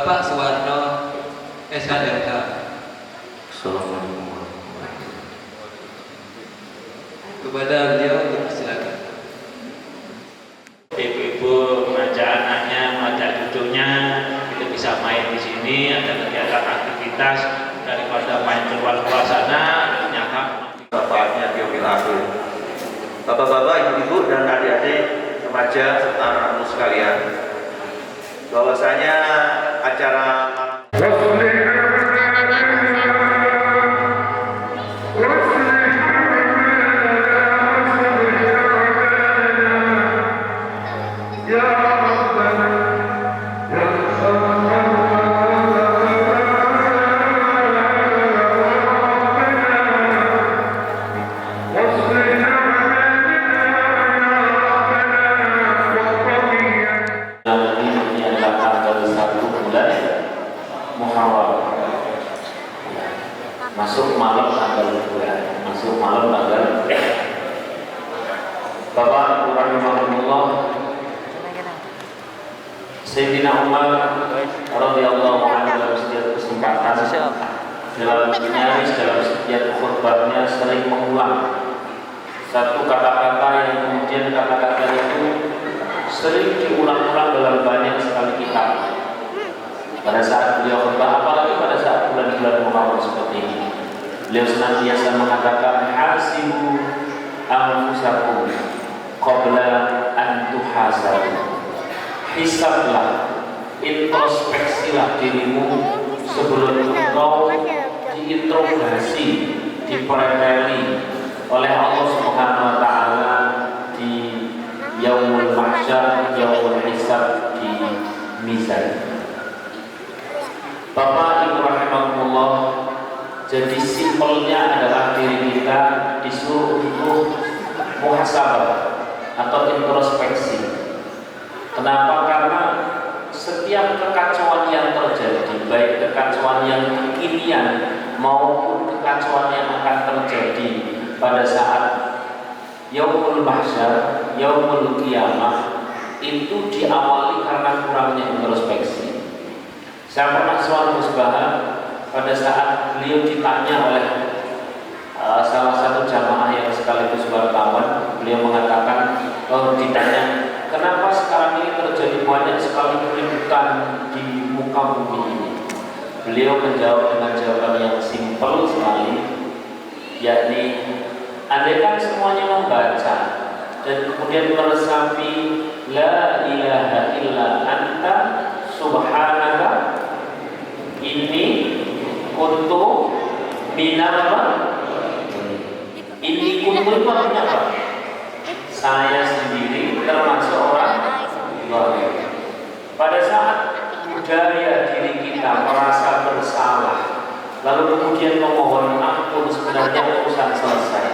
Bapak Suwarno SHMH. Assalamualaikum. Kepada beliau untuk silakan. Ibu-ibu mengajak anaknya, mengajak cucunya, kita bisa main di sini, ada kegiatan aktivitas daripada main keluar-keluar sana, nyata. Bapaknya Biomil Akhir. Bapak-bapak, ibu-ibu dan adik-adik remaja serta anak-anak sekalian, bahwasanya acara masuk malam tanggal 2, masuk malam tanggal Bapak rahimahullah Sayyidina Umar radhiyallahu anhu dalam setiap kesempatan dalam nyaris dalam setiap khutbahnya sering mengulang satu kata-kata yang kemudian kata-kata itu sering diulang-ulang dalam banyak sekali kitab pada saat beliau khutbah, apalagi pada saat bulan-bulan Muharram seperti ini. Beliau senantiasa mengatakan hasibu anfusakum qabla an tuhasabu. Hisablah, introspeksilah dirimu sebelum engkau diinterogasi, dipreteli oleh Allah Subhanahu wa taala di yaumul mahsyar, yaumul hisab, di mizan. Bapak Ibu rahimakumullah, jadi simpelnya adalah diri kita disuruh untuk muhasabah atau introspeksi. Kenapa? Karena setiap kekacauan yang terjadi, baik kekacauan yang kekinian maupun kekacauan yang akan terjadi pada saat yaumul mahsyar, yaumul qiyamah, itu diawali karena kurangnya introspeksi. Saya pernah suatu musbah pada saat beliau ditanya oleh salah satu jamaah yang sekaligus wartawan. Beliau mengatakan, ditanya, kenapa sekarang ini terjadi banyak sekali keributan di muka bumi ini? Beliau menjawab dengan jawaban yang simpel sekali, yakni andaikan semuanya membaca dan kemudian meresapi la ilaha illa anta subhanaka ini untuk minal ini kuntu itu artinya apa? Saya sendiri termasuk orang zalim. Pada saat budaya diri kita merasa bersalah, lalu kemudian memohon ampun, sebenarnya urusan selesai.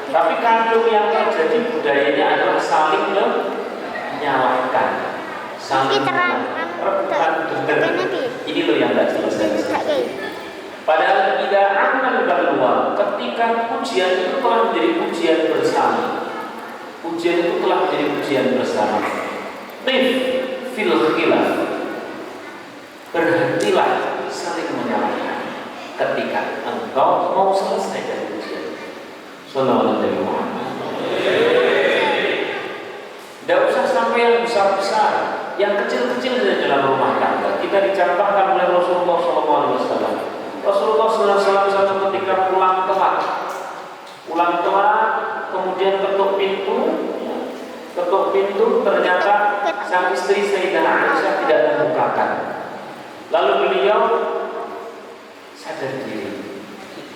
Tapi kandung yang terjadi budayanya adalah saling menyalahkan, saling rebutan benar. Ini loh yang tidak selesai. Padahal tidak aman balwa, ketika pujian itu telah menjadi pujian bersama. Pujian itu telah menjadi pujian bersama. Qif fil khilaf. Berhentilah saling menyalahkan ketika engkau mau selesai dari pujian. Sallallahu alaihi wasallam. Tidak usah sampai yang besar-besar, yang kecil-kecil saja dalam rumah tangga. Kita dicontohkan oleh Rasulullah SAW. Rasulullah SAW satu ketika pulang telat, kemudian ketuk pintu, ternyata sang istri Sayyidah Aisyah tidak membukakan. Lalu beliau sadar diri,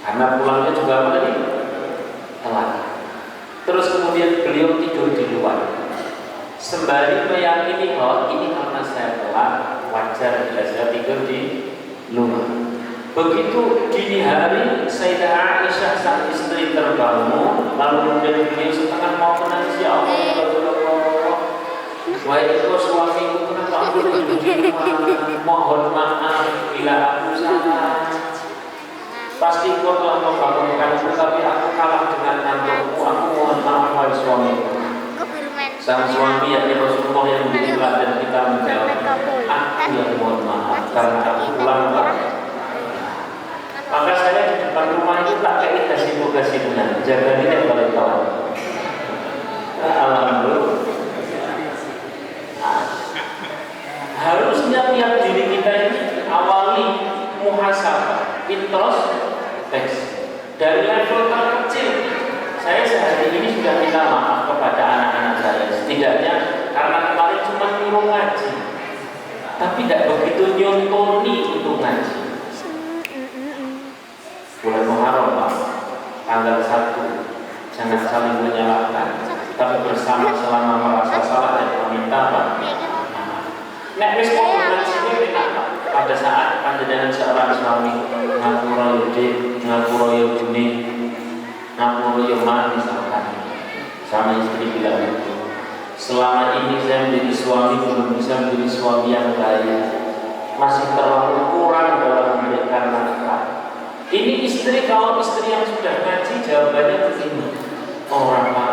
karena pulangnya juga apa tadi? Telat. Terus kemudian beliau tidur di luar. Sembari meyakini bahwa ini karena saya telat, wajar bila saya tidur di luar. Begitu dini hari Sayyidah Aisyah sang istri terbangun, lalu kemudian beliau setengah mau menangis, ya Allah, ya Rasulullah, wahai itu suamiku, kenapa aku tidur di luar? Mohon maaf bila aku salah. Pasti kau telah membangunkanku, tapi aku kalah dengan ngantukku. Aku mohon maaf wahai suamiku. Sang suami yakni Rasulullah yang menjadi teladan kita menjawab, aku yang mohon maaf. karena aku pulang Pak. Maka saya di depan rumah itu tak kayak kasih-kasihnya, jaga tidak boleh tahu. Alhamdulillah. Harusnya tiap diri kita ini awali muhasabah, introspeksi dari level terkecil. Saya sehari ini sudah minta maaf kepada anak-anak saya, setidaknya karena kemarin cuma nyuruh ngaji, tapi tidak begitu nyontoni untuk ngaji. Bulan Muharram Pak, tanggal 1, jangan saling menyalahkan, tapi bersama selama merasa salah dan meminta Pak. Nek wis mau ngaji enak Pak. Pada saat panjenengan seorang suami ngapura yudi, ngapura yudune, ngapura yoman misalkan, sama istri bilang itu, selama ini saya menjadi suami belum bisa menjadi suami yang baik, masih terlalu kurang dalam memberikan nafkah. Ini istri, kalau istri yang sudah ngaji jawabannya begini, orang Pak,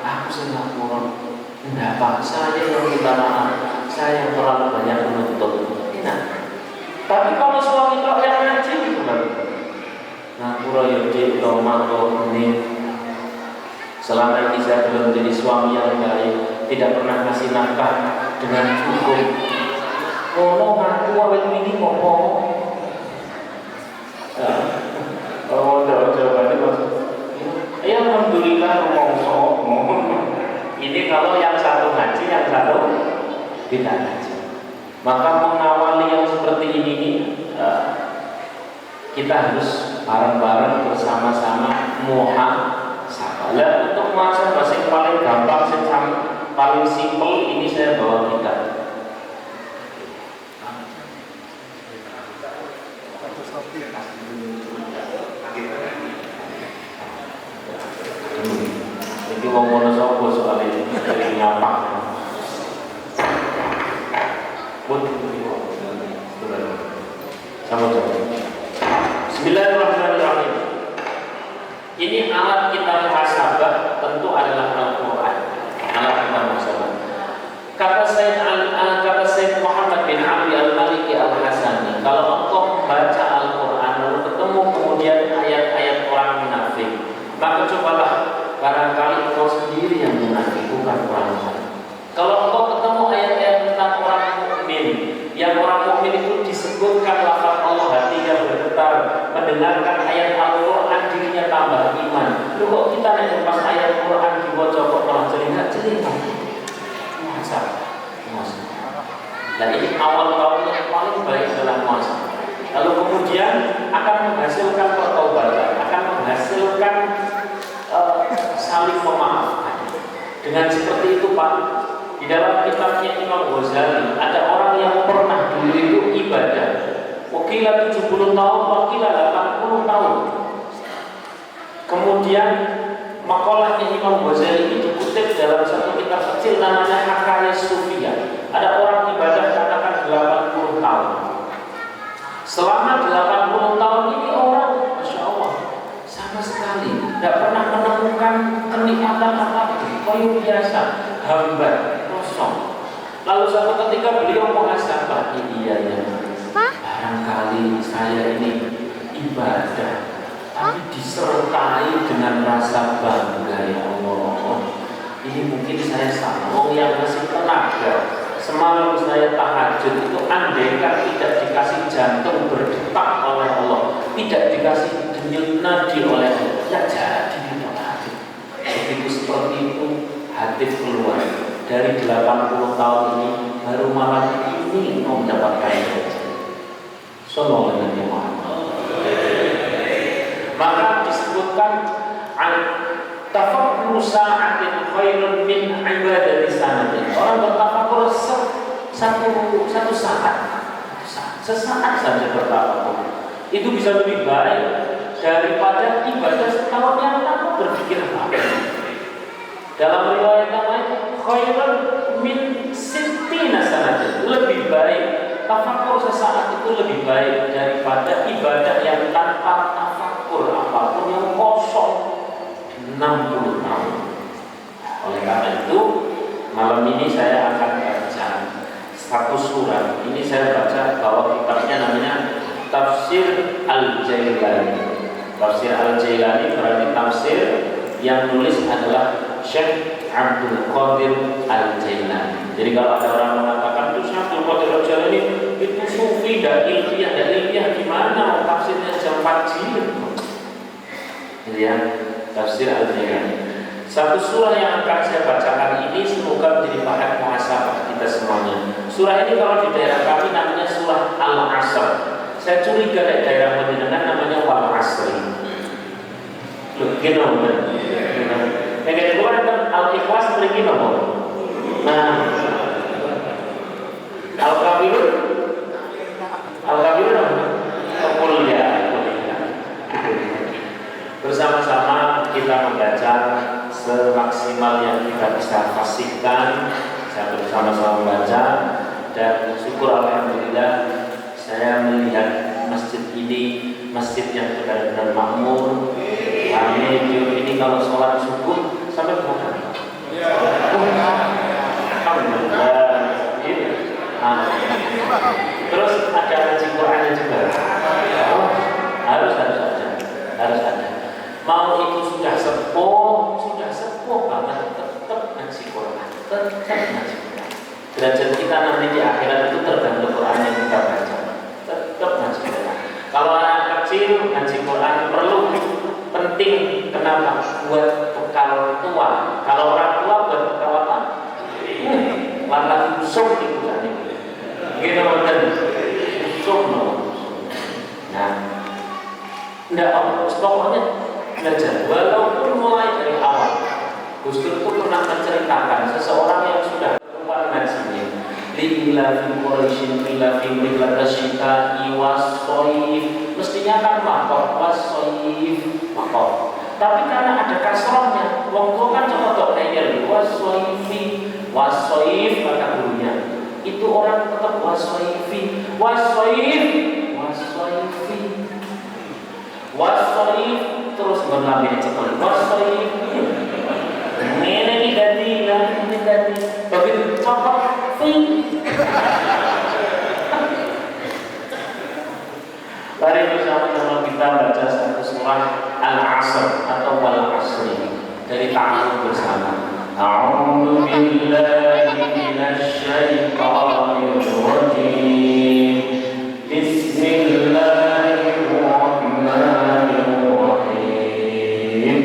aku senang kurang, enggak Pak, saya yang minta maaf, saya yang terlalu banyak menuntut. Nah, tapi kalau suami kau yang ngaji itu kan, ngapura yudi tomato ini, selama ini saya belum menjadi suami yang baik, tidak pernah kasih nafkah dengan cukup. Kalau ngaku awet ini ngomong, oh jawabannya maksud, ya alhamdulillah ngomong. Ini kalau yang satu ngaji, yang satu tidak ngaji. Maka mengawali yang seperti ini kita harus bareng-bareng bersama-sama muhasabah. Lah untuk muhasabah yang paling gampang, yang paling simpel ini saya bawa kita. Ini mau ngono sapa soalnya dari ngapak. Bismillahirrahmanirrahim. Ini alat kita muhasabah tentu adalah Al-Quran. Alat kita muhasabah. Kata Sayyid Muhammad bin Ali Al-Maliki Al-Hasani, kalau engkau membaca Al-Quran lalu ketemu kemudian ayat-ayat orang munafik, maka cobalah barangkali engkau sendiri yang munafik, bukan orang lain. Kalau engkau ketemu ayat-ayat tentang orang mukmin, yang orang mukmin itu disebutkan lafaz Allah, hatinya bergetar mendengarkan ayat Al-Quran, dirinya tambah iman. Lu kok kita nih pas ayat Quran dibaca kok malah cerita muhasabah. Dan ini awal tahun yang paling baik dalam muhasabah. Lalu kemudian akan menghasilkan pertobatan, akan menghasilkan saling memaafkan. Dengan seperti itu Pak, di dalam kitabnya Imam Ghazali ada orang yang pernah dulu itu ibadah, wakila 70 tahun, wakila 80 tahun. Kemudian makalahnya Imam Ghazali ini dikutip dalam satu kitab kecil namanya Hakayat Sufiyah. Ada orang ibadah katakan 80 tahun. Selama 80 tahun ini orang, Masya Allah, sama sekali tidak pernah menemukan kenikmatan apapun, koyo biasa, hambar, kosong. Lalu suatu ketika beliau muhasabah, iya ya, barangkali saya ini ibadah, tapi disertai dengan rasa bangga, ya Allah. Ini mungkin saya sambung yang masih tenaga. Semalam saya tahajud itu andaikan tidak dikasih jantung berdetak oleh Allah, tidak dikasih denyut nadi oleh Allah, ya jadi tahajud. Begitu seperti itu hati keluar dari 80 tahun ini, baru malam ini mau mendapatkan gaji. Sallallahu alaihi wasallam. Maka disebutkan tafakkur sa'atin khairun min ibadati sanatin. Orang bertafakkur satu saat, sesaat saja bertafakkur, itu bisa lebih baik daripada ibadah setahun yang tanpa berpikir apa. Dalam riwayat yang lain, khairun min sittina sanatin, lebih baik tafakkur sesaat itu lebih baik daripada ibadah yang tanpa tafakkur apapun, yang kosong 60 tahun. Oleh karena itu malam ini saya akan baca satu surat. Ini saya baca bahwa kitabnya tafsir Al-Jailani. Tafsir Al-Jailani berarti tafsir yang nulis adalah Syekh Abdul Qadir Al-Jailani. Jadi kalau ada orang mengatakan itu Syekh Abdul Qadir Al-Jailani itu sufi dan ilmiah gimana tafsirnya jam 4 jilid? Ya, tafsir Al-Jailani. Satu surah yang akan saya bacakan ini semoga menjadi bahan muhasabah kita semuanya. Surah ini kalau di daerah kami namanya surah Al-Asr. Saya curiga dari daerah Madinah namanya Wal Asri. Loh, gitu benar. Yang kedua kan Al-Ikhlas seperti gitu. Nah, Al-Kafirun kuliah. Bersama-sama kita membaca semaksimal yang kita bisa fasihkan. Saya bersama-sama membaca dan syukur alhamdulillah saya melihat masjid ini masjid yang benar-benar makmur. Kami ini kalau sholat subuh sampai berapa? Terus ada ngaji Qurannya juga. Harus ada. Mau itu sudah sepuh banget tetap ngaji Quran. Derajat kita nanti di akhirat itu tergantung Quran yang kita baca. Tetap ngaji Quran. Kalau anak kecil ngaji Quran perlu penting. Kenapa? Buat bekal tua. Kalau orang tua buat bekal apa? Warna usung itu tadi. Gitu benar. Usung. Nah, enggak pokoknya belajar. Walaupun mulai dari awal. Gus Dur itu pernah menceritakan seseorang yang sudah keluar ngajinya. Lila fi Quraisyin lila fi mihlatasyita iwasoif. Mestinya kan makot wasoif makot. Tapi karena ada kasrohnya, wong tua kan cuma dok neyel wasoifi wasoif kata gurunya. Itu orang tetap wasoifi wasoif terus berlambih cepat wasoif. Ini tadi begitu copot Mari bersama-sama kita baca satu surah Al-Asr atau Wal Asri dari ta'awudz bersama. A'udzu billahi minasy syaithanir rajim. Bismillahirrahmanirrahim.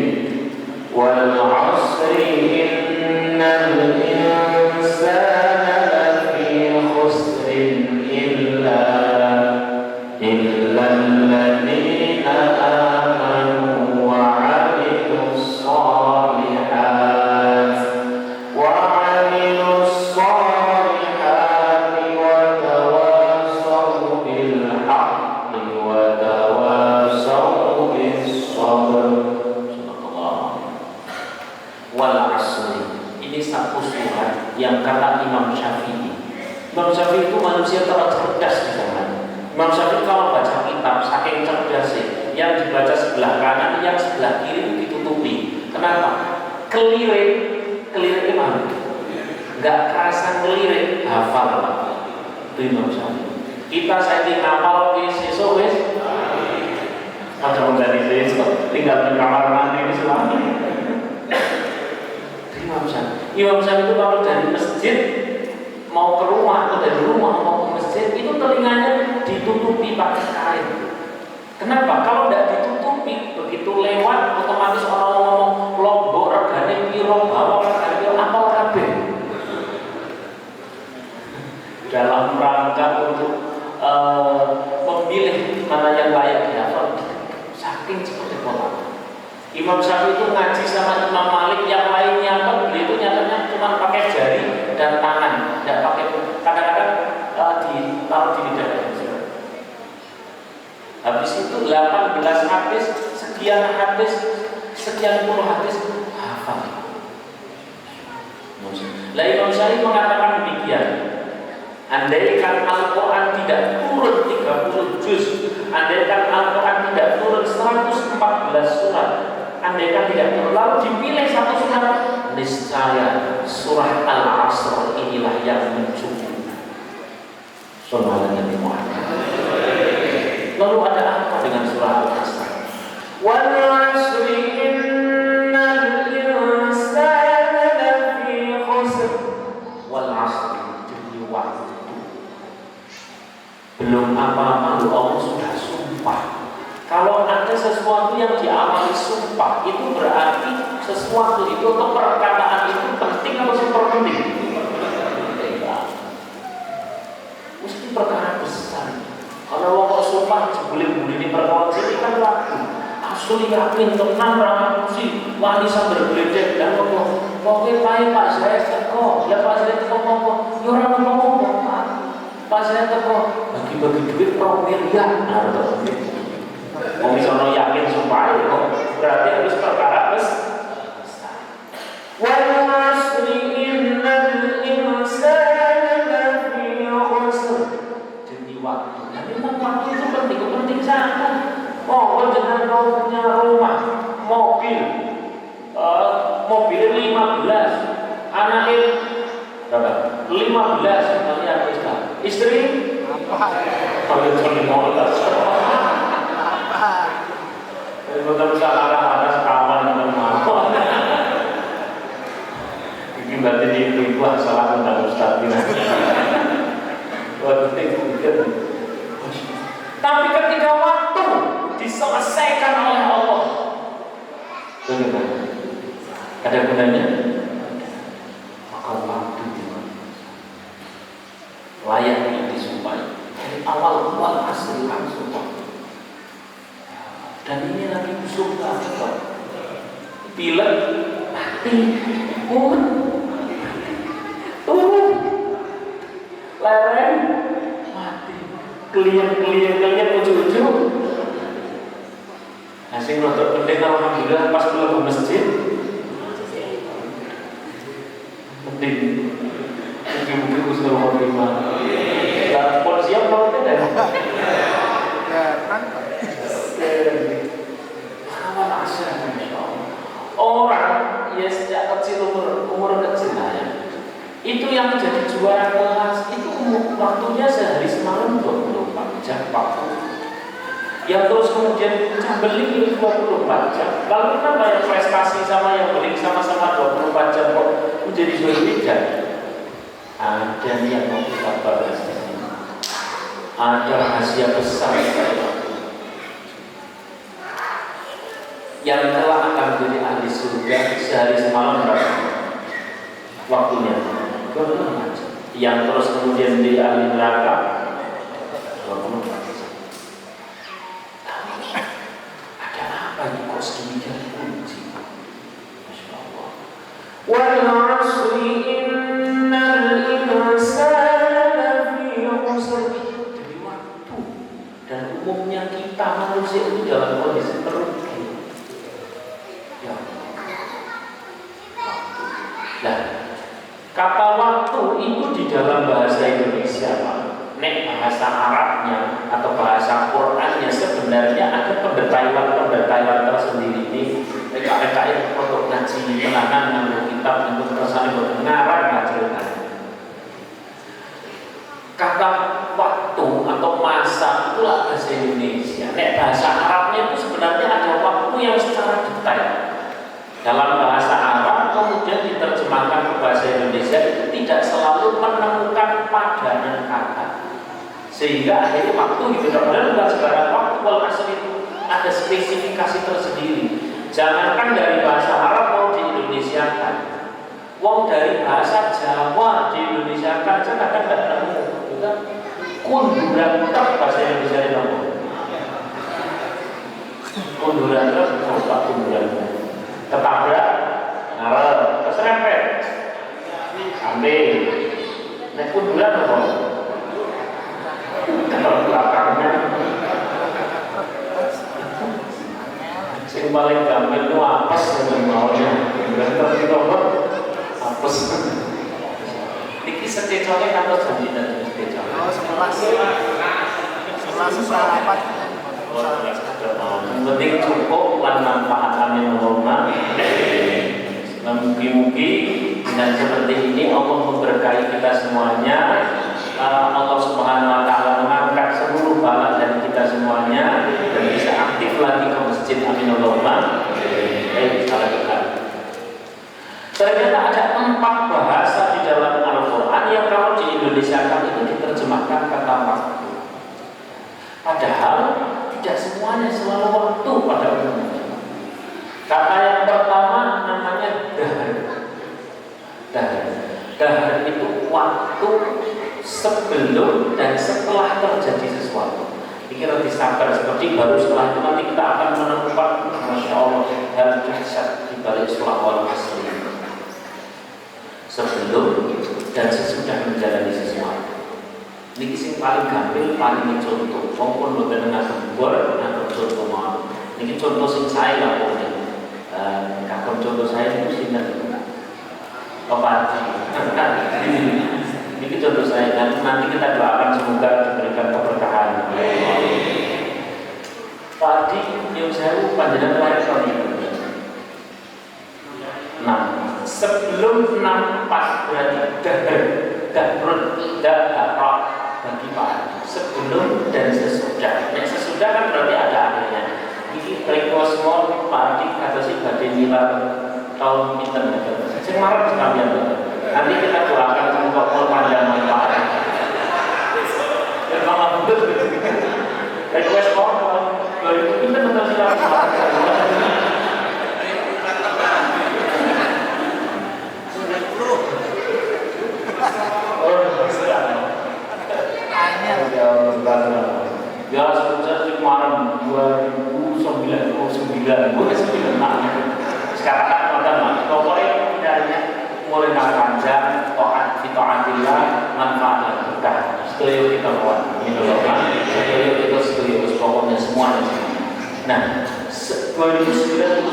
Wal 'asri innal insana lafi khusrin illa الذين آمنوا وعملوا الصالحات وتواصوا بالحق وتواصوا بالصبر. Wal Asri. Ini satu surat yang kata Imam Syafi'i. Imam Syafi'i itu manusia tercerdas di zaman. Imam Syafi'i kalau baca kitab saking cerdasnya, yang dibaca sebelah kanan, yang sebelah kiri ditutupi. Kenapa? Kelirik mana? Enggak kerasan kelirik, hafal. Itu Imam Syafi'i. Kita saya ngapal di sesuk wis. Ada menjadi sesuk, tinggal di kamar mandi di selama. Imam Syafi'i itu kalau dari masjid mau ke rumah atau dari rumah mau ke masjid itu telinganya ditutupi pakai kain. Kenapa? Kalau tidak ditutupi begitu lewat otomatis orang ngomong lombok regane piro bawa regane piro apal kabeh. Dalam rangka untuk memilih mana yang layak dihafal. Saking seperti pola. Imam Syafi'i itu ngaji sama Imam Malik, yang lainnya kan beliau itu nyatanya cuma pakai jari dan tangan, tidak pakai, kadang-kadang ditaruh di lidah. Habis itu 18 hadis, sekian puluh hadis hafal. Lah Imam Syafi'i mengatakan demikian. Andaikan Al-Quran tidak turun 30 juz, andaikan Al-Quran tidak turun 114 surat, andaikan tidak turun, lalu dipilih satu surat, niscaya surah Al-Asr inilah yang mencukupi. Sallallahu alaihi wasallam. Lalu ada apa dengan surah Al-Asr? Wal 'asri innal insana lafi khusr. Wal 'asri, demi waktu. Belum apa-apa Allah sudah sumpah. Kalau ada sesuatu yang diawali sumpah, itu berarti sesuatu itu atau perkataan itu penting atau super penting? Mesti perkara besar. Kalau orang sumpah sebelum ini perkara ini kan waktu. Asli yakin tenang ramah musik wali sambil bergeledek dan ngomong pokoknya Pak saya teko ya Pak saya teko ngomong ya orang ngomong Pak saya teko bagi-bagi duit pro miliar nah mau misalnya yakin sumpah kok berarti harus perkara besar. Wal 'asri innal insana lafi khusr. Demi waktu. Nah, memang waktu itu penting sangat. Oh, jangan kau punya rumah, mobil 15, anaknya berapa? 15 kalian istri? Kalau cuma mau tak kalau salah ada kawan yang mau. Ini berarti ibu salah tentang Ustaz ini. Tapi ketika waktu diselesaikan oleh Allah, bagaimana? Ada gunanya? Maka waktu dimana? Layak disumpahi. Dari awal asli langsung. Dan ini lagi musuh apa? Pilek, mati, turun, lereng, mati, kelihatan ujung-ujung. Asing nonton penting alhamdulillah pas pulang ke masjid. Penting, mungkin usul mau terima. Dan polisi yang mau tidak. Orang ya sejak kecil umur kecil itu yang menjadi juara kelas itu waktunya sehari semalam 24 jam waktu. Yang terus kemudian cambeling itu 24 jam. Lalu kenapa yang prestasi sama yang beling sama-sama 24 jam kok menjadi berbeda? Ada yang mau kita bahas di sini. Ada rahasia besar yang telah akan menjadi ahli surga sehari semalam berapa waktunya? 24 jam. Yang terus kemudian menjadi ahli neraka 24 jam. Ada apa ini kok sedemikian kunci? Masya Allah. Wal 'asri innal insana lafi khusr. Demi waktu. Dan umumnya kita manusia itu dalam kondisi merugi. Nah, kata waktu itu di dalam bahasa Indonesia, Pak. Nek bahasa Arabnya atau bahasa Qurannya sebenarnya ada pendetailan tersendiri ini. Mereka untuk ngaji penangan untuk kitab untuk kesan untuk ngarang ngajarkan. Kata waktu atau masa itulah bahasa Indonesia. Nek bahasa Arabnya itu sebenarnya ada waktu yang secara detail. Dalam bahasa Arab kemudian diterjemahkan ke bahasa Indonesia itu tidak selalu menemukan padanan kata, sehingga akhirnya waktu gitu. Padahal bukan sebarang waktu. Wal 'asri itu ada spesifikasi tersendiri. Jangankan dari bahasa Arab mau di-Indonesiakan, wong dari bahasa Jawa di-Indonesiakan saja kadang tidak nemu. Kunduran truk bahasa Indonesia ini nemu. Kunduran truk, coba kunduran ketabrak, ngarep, keserempet, ambil, naik kunduran apa? Kalau belakangnya, yang paling gampang itu apes yang maunya, dan terus apes. Ini seteconya atau jaminan seteconya? Oh, 11 penting cukup lan manfaatnya normal. Mungkin dengan seperti ini Allah memberkahi kita semuanya. Allah Subhanahu wa taala mengangkat seluruh bala dari kita semuanya. aktif lagi ke masjid, amin Allahumma. Salah dekat. Ternyata ada 4 bahasa di dalam Al-Quran yang kalau di Indonesia kan itu diterjemahkan kata waktu. Padahal tidak semuanya selalu waktu pada umumnya. Kata yang pertama namanya dahar. Dahar itu waktu sebelum dan setelah terjadi sesuatu. Ini lebih sabar, seperti baru setelah itu nanti kita akan menemukan Masya Allah hal dahsyat di balik surah Al-Asr. Sebelum dan sesudah menjalani sesuatu. Ini yang paling gampil, paling contoh. Walaupun bukan dengan gembor, dengan contoh mau. Ini contoh sing saya lakukan. Kakak contoh saya itu sinar. Ini contoh saya. Dan nanti kita doakan semoga diberikan keberkahan. Tadi yang saya panjenengan lahir tahun ini. Nah, sebelum 64 berarti dahar bagi Pak. Sebelum dan sesudah. Yang sesudah kan berarti ada akhirnya. Ini request more Pak Adi kata si badai nilai tahun internet. Saya marah sekalian. Nanti kita doakan semoga panjang Pak Adi. Ya kalau betul. Request more tahun 2000 kita betul silakan. Ya sejak kemarin 2009 sekarang kan ada pokoknya pindahnya mulai panjang toat fitoatillah manfaat berkah setuju kita buat setuju pokoknya semuanya. Nah 2099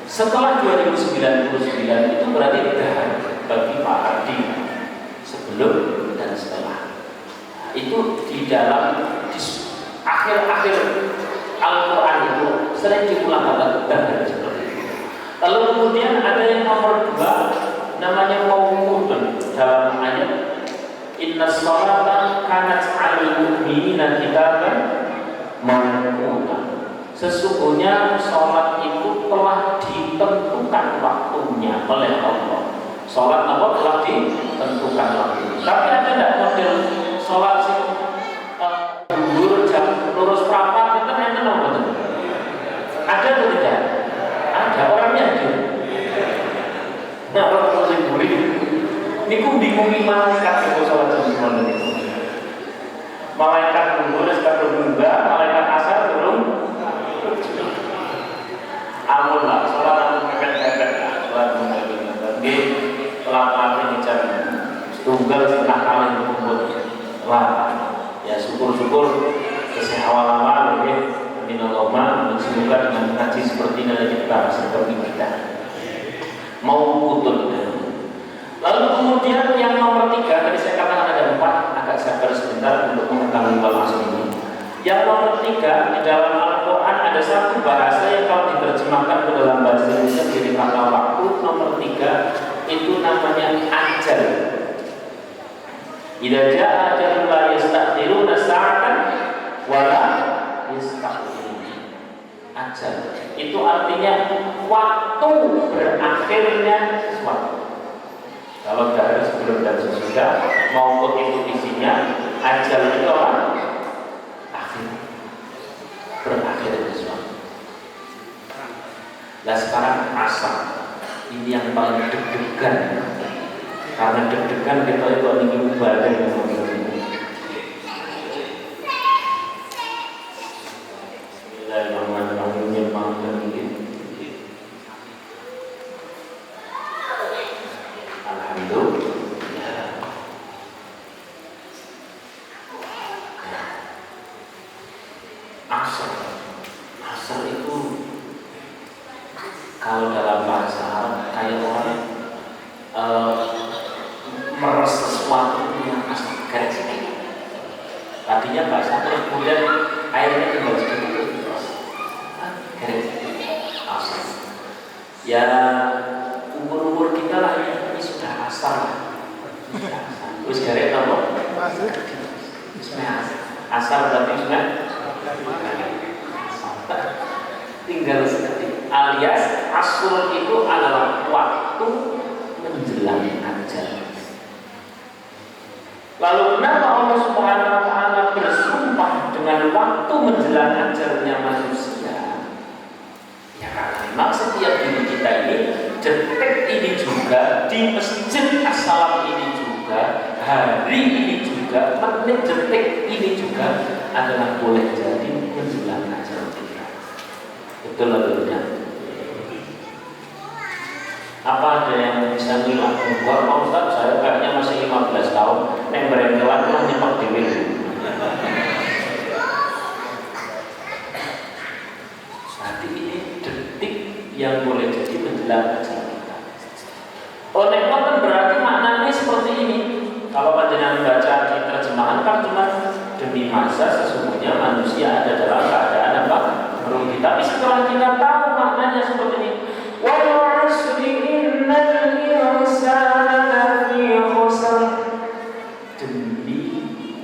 setelah 2099 itu berarti dahar bagi Pak Ardi sebelum dan setelah. Itu di dalam akhir-akhir Al-Quran itu sering diulang kata dahar seperti itu. Lalu kemudian ada yang nomor 2 namanya mawqutun dalam ayat inna sholata kanat 'alal mu'minina kitaban mawqutan. Sesungguhnya sholat itu telah ditentukan waktunya oleh Allah. Sholat apa telah ditentukan waktunya. Tapi ada tidak model sholat sih gugur jam lurus perapat itu kan itu nomor ada atau tidak? Ada orangnya ada. Nah kalau guri ini pun bingung malaikat itu sholat jam 9 itu. Malaikat gugur sekarang berubah, malaikat asar belum. Amun lah, sholat amun mepet-mepet lah, sholat mepet-mepet. Jadi telat-telat ini jam tunggal setengah kali kumpul. Wah, ya syukur-syukur kesehatan awal-awal ya. Minallah, semoga dengan ngaji seperti ini kita seperti kita mau kutun. Lalu kemudian yang nomor 3 tadi saya katakan ada 4, agak sabar sebentar untuk mengetahui bahasa ini. Yang nomor 3 di dalam Al-Quran ada satu bahasa yang kalau diterjemahkan ke dalam bahasa Indonesia jadi kata waktu. Nomor 3 itu namanya ajal. Idza jaa ajalun la yasta'khiruna sa'atan wa la yasta'khirun. Ajal itu artinya waktu berakhirnya sesuatu. Kalau dari sebelum dan sesudah maupun itu isinya ajal itu apa? Berakhir sesuatu. Nah sekarang asal ini yang paling deg-degan karena deg-degan kita itu ingin badan yang asal itu kalau dalam bahasa Arab kayak orang meres sesuatu yang asal garis tadinya bahasa terus kemudian airnya tinggal sedikit garis asal ya umur kita lah ini sudah asal terus garis apa? Bismillah Asar berarti sudah tinggal sekali. Alias asur itu adalah waktu menjelang ajal. Lalu kenapa Allah Subhanahu wa taala bersumpah dengan waktu menjelang ajalnya manusia? Ya karena memang setiap diri kita ini, detik ini juga, di masjid As-Salam ini juga, hari ini juga, menit detik ini juga adalah boleh jadi menjelang ajal kita. Betul atau tidak? Apa ada yang bisa bilang, enggak Pak Ustaz, saya kayaknya masih 15 tahun, yang berengelan lah nyepak dewi. Saat ini detik yang boleh jadi menjelang ajal kita. Oleh kan berarti maknanya seperti ini. Kalau panjenengan baca di terjemahan kan cuma demi masa sesungguhnya manusia ada dalam keadaan apa? Merugi. Tapi setelah kita tahu maknanya seperti ini, wal 'asri innal insana lafi khusr. Demi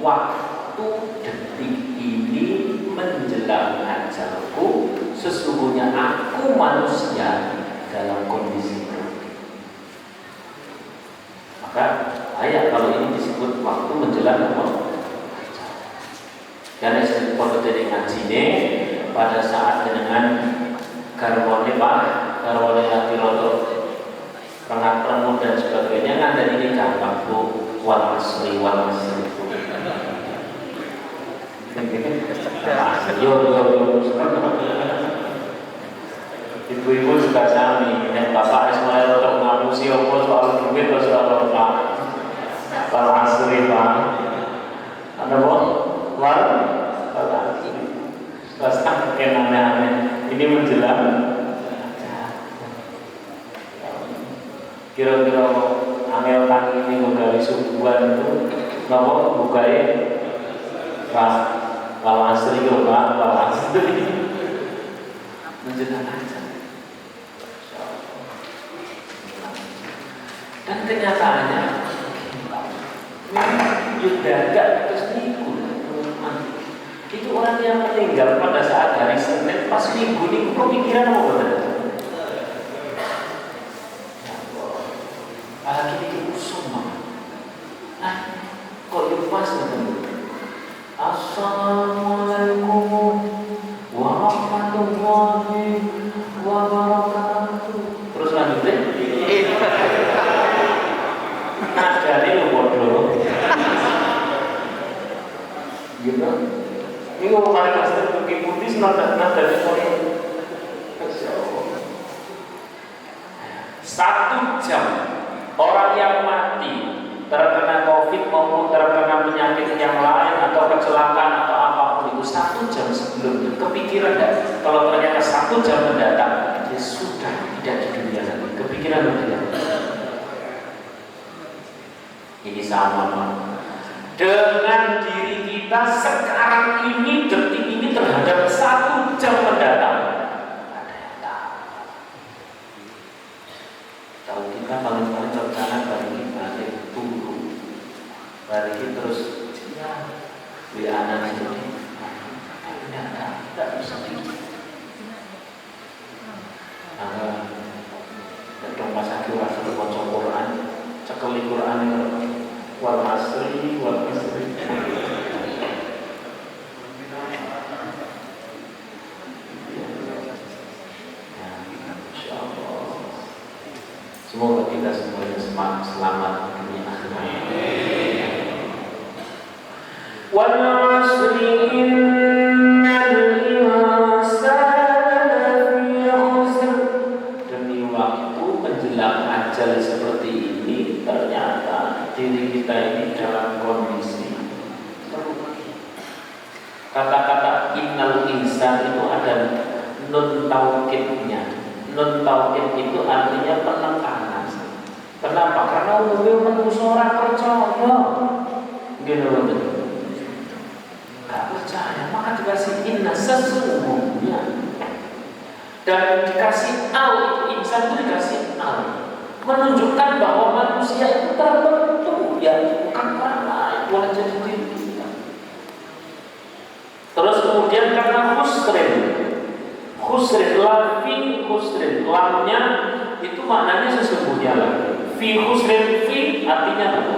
waktu detik ini menjelang ajalku, sesungguhnya aku manusia dalam kondisi merugi. Maka ayat kalau ini disebut waktu menjelang ajal. Karena pada dari ngaji ini, pada saat dengan garwane Pak, garwane lagi rodo rengat-rengut dan sebagainya kan dari ini gampang bu, wal asri. Yo. Ibu-ibu juga sami, dan bapak Ismail untuk ngamusi apa soal duit atau soal apa? Wal asri Pak, ada boh? Wal asri. Pasti yang aneh-aneh. Ini menjelang. Kira-kira angel kaki ini menggali subuhan itu, ngapa bukai? Wal asri itu Pak, wal asri. Menjelang aja. Dan kenyataannya, Yudaga terus niku. Itu orang yang meninggal pada saat hari Senin pas minggu ini kepikiran apa benar? Apalagi itu usum mah. Nah, kok lepas nanti? Assalamualaikum warahmatullahi wabarakatuh. Terus lanjutnya? Nah, jadi lu bodoh. Gitu. Ini kalau mereka sedang pergi putih, nada dari orang 1 jam orang yang mati terkena COVID maupun terkena penyakit yang lain atau kecelakaan atau apapun itu 1 jam sebelumnya kepikiran tidak? Kalau ternyata 1 jam mendatang dia sudah tidak di dunia lagi, kepikiran tidak? Ini sama dengan diri kita sekarang ini, detik ini terhadap 1 jam mendatang. Ada yang tahu kita paling-paling rencana balik tunggu balik terus di anak ini tidak bisa kedong pasang kira sudah baca Quran cekeli Quran wal asri semoga kita semuanya selamat dunia akhirat. Wal 'asri innal insana lafi khusr. Demi waktu menjelang ajal seperti ini, ternyata diri kita ini dalam kondisi merugi. Kata-kata innal insan itu ada nun taukidnya. Nun taukid itu artinya penekanan. Kenapa? Karena umumnya manusia orang percaya. Gitu betul. Gak percaya, maka dikasih inna sesungguhnya. Dan dikasih al, itu insan itu dikasih al, menunjukkan bahwa manusia itu terbentuk ya bukan karena itu aja diri kita. khusrin. Khusrin, la fi khusrin. Lamnya itu maknanya sesungguhnya lagi. Fi khusrin, fi artinya apa?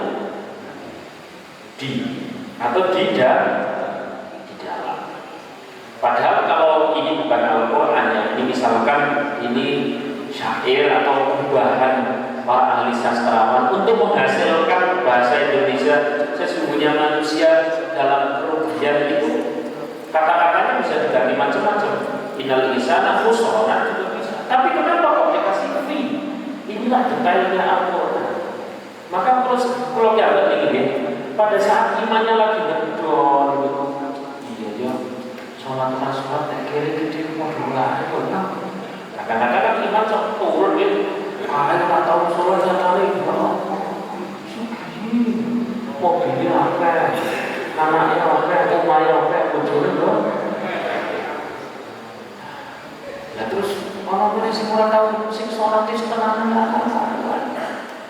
Di atau tidak di dalam. Padahal kalau ini bukan Al-Quran ya, ini misalkan ini syair atau unggahan para ahli sastrawan untuk menghasilkan bahasa Indonesia, sesungguhnya manusia dalam kerugian itu kata-katanya bisa diganti macam-macam. Innal insana khusrana juga bisa. Tapi kenapa kok dikasih fi? Inilah detailnya Al-Quran. Maka terus kalau kita ini pada saat imannya lagi ngedon gitu, iya ya, sholat kiri gede mau dua, kadang-kadang kan iman sok turun gitu. Kalian nggak tahu sholatnya kali, mobilnya apa, anaknya apa, rumahnya apa, bojone dong. Ya terus orang punya semua tahu sing sholat di setengah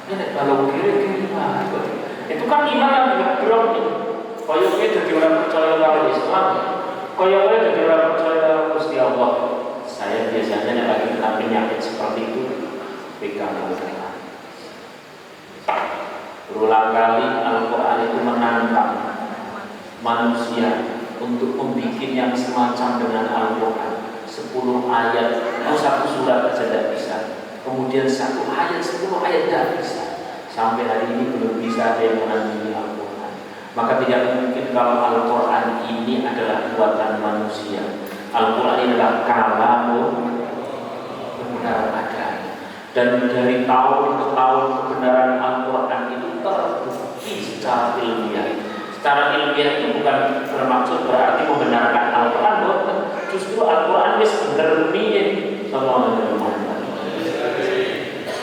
ini kalau kiri mah itu kan iman yang ngeblok itu. Kaya kowe dadi orang percaya kalau Islam, kaya kowe dadi orang percaya kalau Gusti Allah. Saya biasanya lagi kena penyakit seperti itu, pegang Al-Quran. Berulang kali Al-Quran itu menantang manusia untuk membuat yang semacam dengan Al-Quran. 10 ayat, atau 1 surat saja tidak bisa. Kemudian 1 ayat, 10 ayat tidak bisa. Sampai hari ini belum bisa ada yang menandingi Al-Quran. Maka tidak mungkin kalau Al-Quran ini adalah buatan manusia. Al-Quran ini adalah kalamun kebenaran adanya. Dan dari tahun ke tahun kebenaran Al-Quran itu terbukti secara ilmiah. Secara ilmiah itu bukan bermaksud berarti membenarkan Al-Quran, justru Al-Quran wis bener piye sama Muhammad.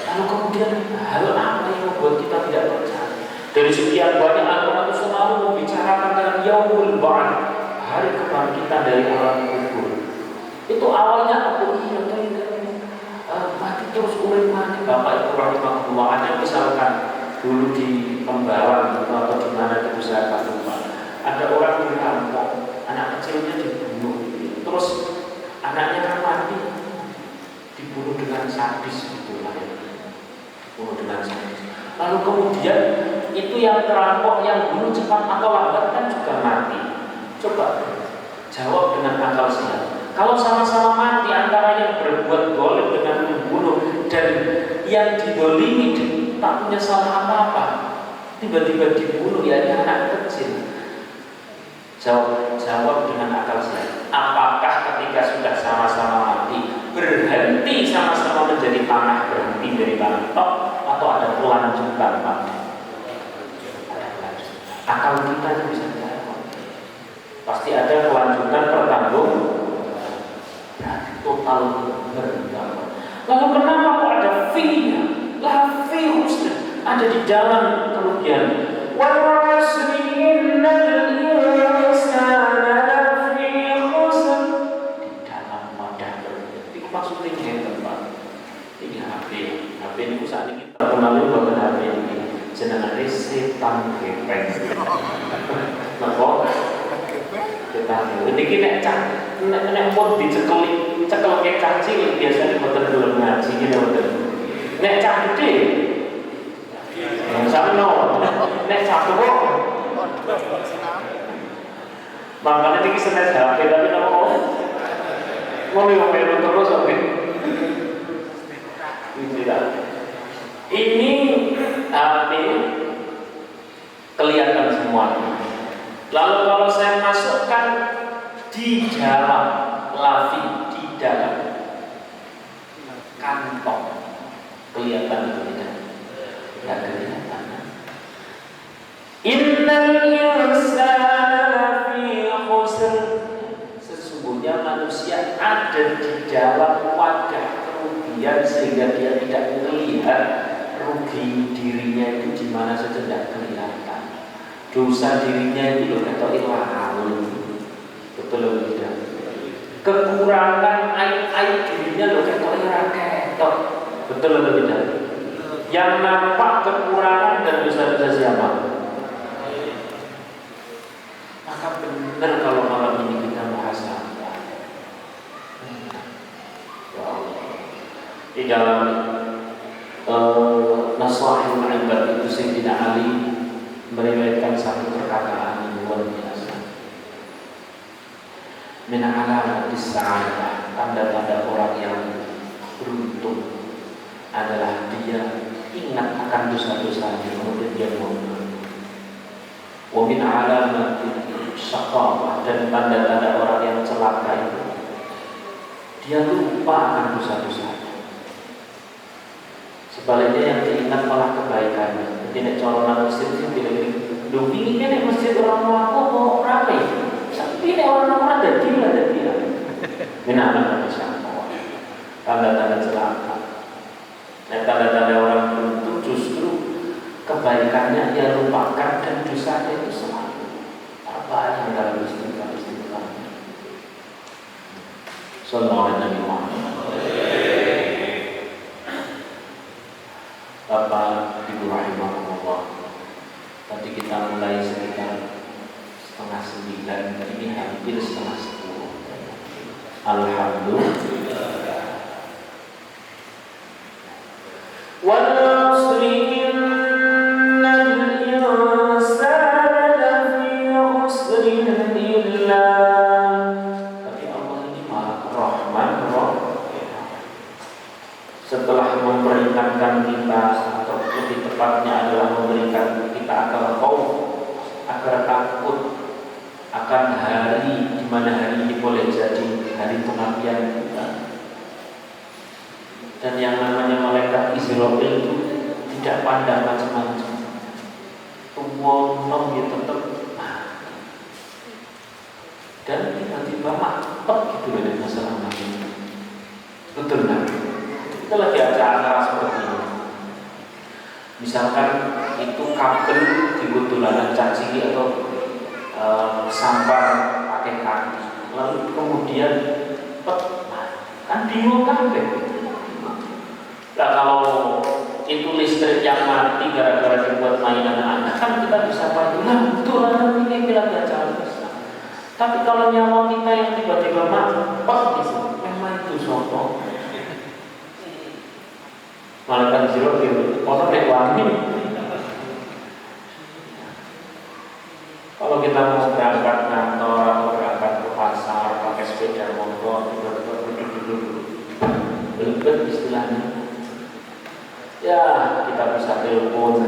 Lalu kemudian hal apa yang membuat kita tidak percaya? Dari sekian banyak Al-Quran itu selalu membicarakan tentang yaumul ba'ats, hari kebangkitan dari alam kubur. Itu awalnya aku mati terus urip mati. Bapak Ibu rahimahullah, ada misalkan dulu di Pembawa atau di mana itu saya lupa, ada orang dirampok, anak kecilnya dibunuh, terus anaknya kan mati, dibunuh dengan sadis gitu lah ya. Bunuh dengan sadis. Lalu kemudian itu yang terampok, yang bunuh cepat atau lambat kan juga mati. Coba jawab dengan akal sehat. Kalau sama-sama mati antara yang berbuat dolim dengan membunuh dan yang didolimi tak punya salah apa-apa, tiba-tiba dibunuh, ya ini anak kecil. Jawab dengan akal sehat. Apakah ketika sudah sama-sama mati berhenti sama-sama menjadi tanah, berhenti dari tanah tok, atau ada kelanjutan mati? Ada kelanjutan. Akal kita itu bisa jawab. Pasti ada kelanjutan bertanggung. Berarti total bertanggung. Lalu kenapa kok ada fi-nya? La fi husn, ada di dalam kerugian. Wa asri innal insana lafi khusr, di dalam wadah kerugian. Itu maksudnya ngeten Pak. Ini HP ini saat ini terkenal bukan HP ini. Jenengane setan gepeng. Napa? Setan. Niki nek mau cekel ke cacing biasanya boten gelem ngaji ngene boten. Nek cah gede, sakno. Nek cah tuwa, makanya ini senes HP tapi nopo mau ngomel terus oke. Ini HP kelihatan semuanya. Lalu kalau saya masukkan di dalam lafi, di dalam kantong, kelihatan itu tidak kelihatan. Innal insana lafi khusr, sesungguhnya manusia ada di dalam wadah kerugian sehingga dia tidak melihat rugi dirinya itu di mana saja, tidak kelihatan. Dosa dirinya itu loh kata ilahul, betul loh tidak. Kekurangan aib dirinya loh kata iraketok, betul loh tidak. Yang nampak kekurangan dan dosa-dosa siapa? Maka benar kalau malam ini kita muhasabah. di dalam Nasaihul Ibad itu Sayyidina Ali meriwayatkan satu perkataan yang luar biasa. Min alamatis sa'adah, tanda-tanda orang yang beruntung adalah dia ingat akan dosa-dosanya kemudian dia mohon. Wa min alamatis syaqawah, dan tanda-tanda orang yang celaka itu dia lupa akan dosa-dosanya. Sebaliknya yang diingat malah kebaikannya. Jadi nek calon masjid sih bilang, "Duh, ini nek masjid orang tua mau ramai." Tapi nek orang ada dia. Kenapa syaqawah? Tanda-tanda celaka. Nek tanda-tanda orang beruntung justru kebaikannya dia lupakan dan dosanya itu selalu apa yang dalam istighfar. Sallallahu alaihi wasallam. Bapak Ibu rahimahullah, tadi kita mulai sekitar 8:30, ini hampir 9:30. Alhamdulillah. Wal 'asri innal insana lafi khusrin illa. Setelah memperingatkan kita, atau lebih tepatnya adalah memberikan kita agar takut akan hari di mana hari ini boleh jadi hari pengabdian kita. Dan yang namanya malaikat Israfil itu tidak pandang macam-macam. Tuwon dia tetap mati. Dan tiba-tiba mampet gitu dengan masalah mati. Betul kan? Kita lagi ada acara seperti ini. Misalkan itu kabel di tulanan cacing atau sampar pakai kaki, lalu kemudian kan bingung kabel. Nah kalau itu listrik yang mati gara-gara dibuat mainan anak, kan kita bisa panggil, nah tulanan ini kita jalan bisa. Tapi kalau nyawa kita yang tiba-tiba mati, gitu, memang itu soto. Malaikat Israfil, orang yang wangi. Kalau kita mau berangkat kantor atau berangkat ke pasar pakai sepeda motor, tiba-tiba duduk belibet istilahnya. Ya, kita bisa telepon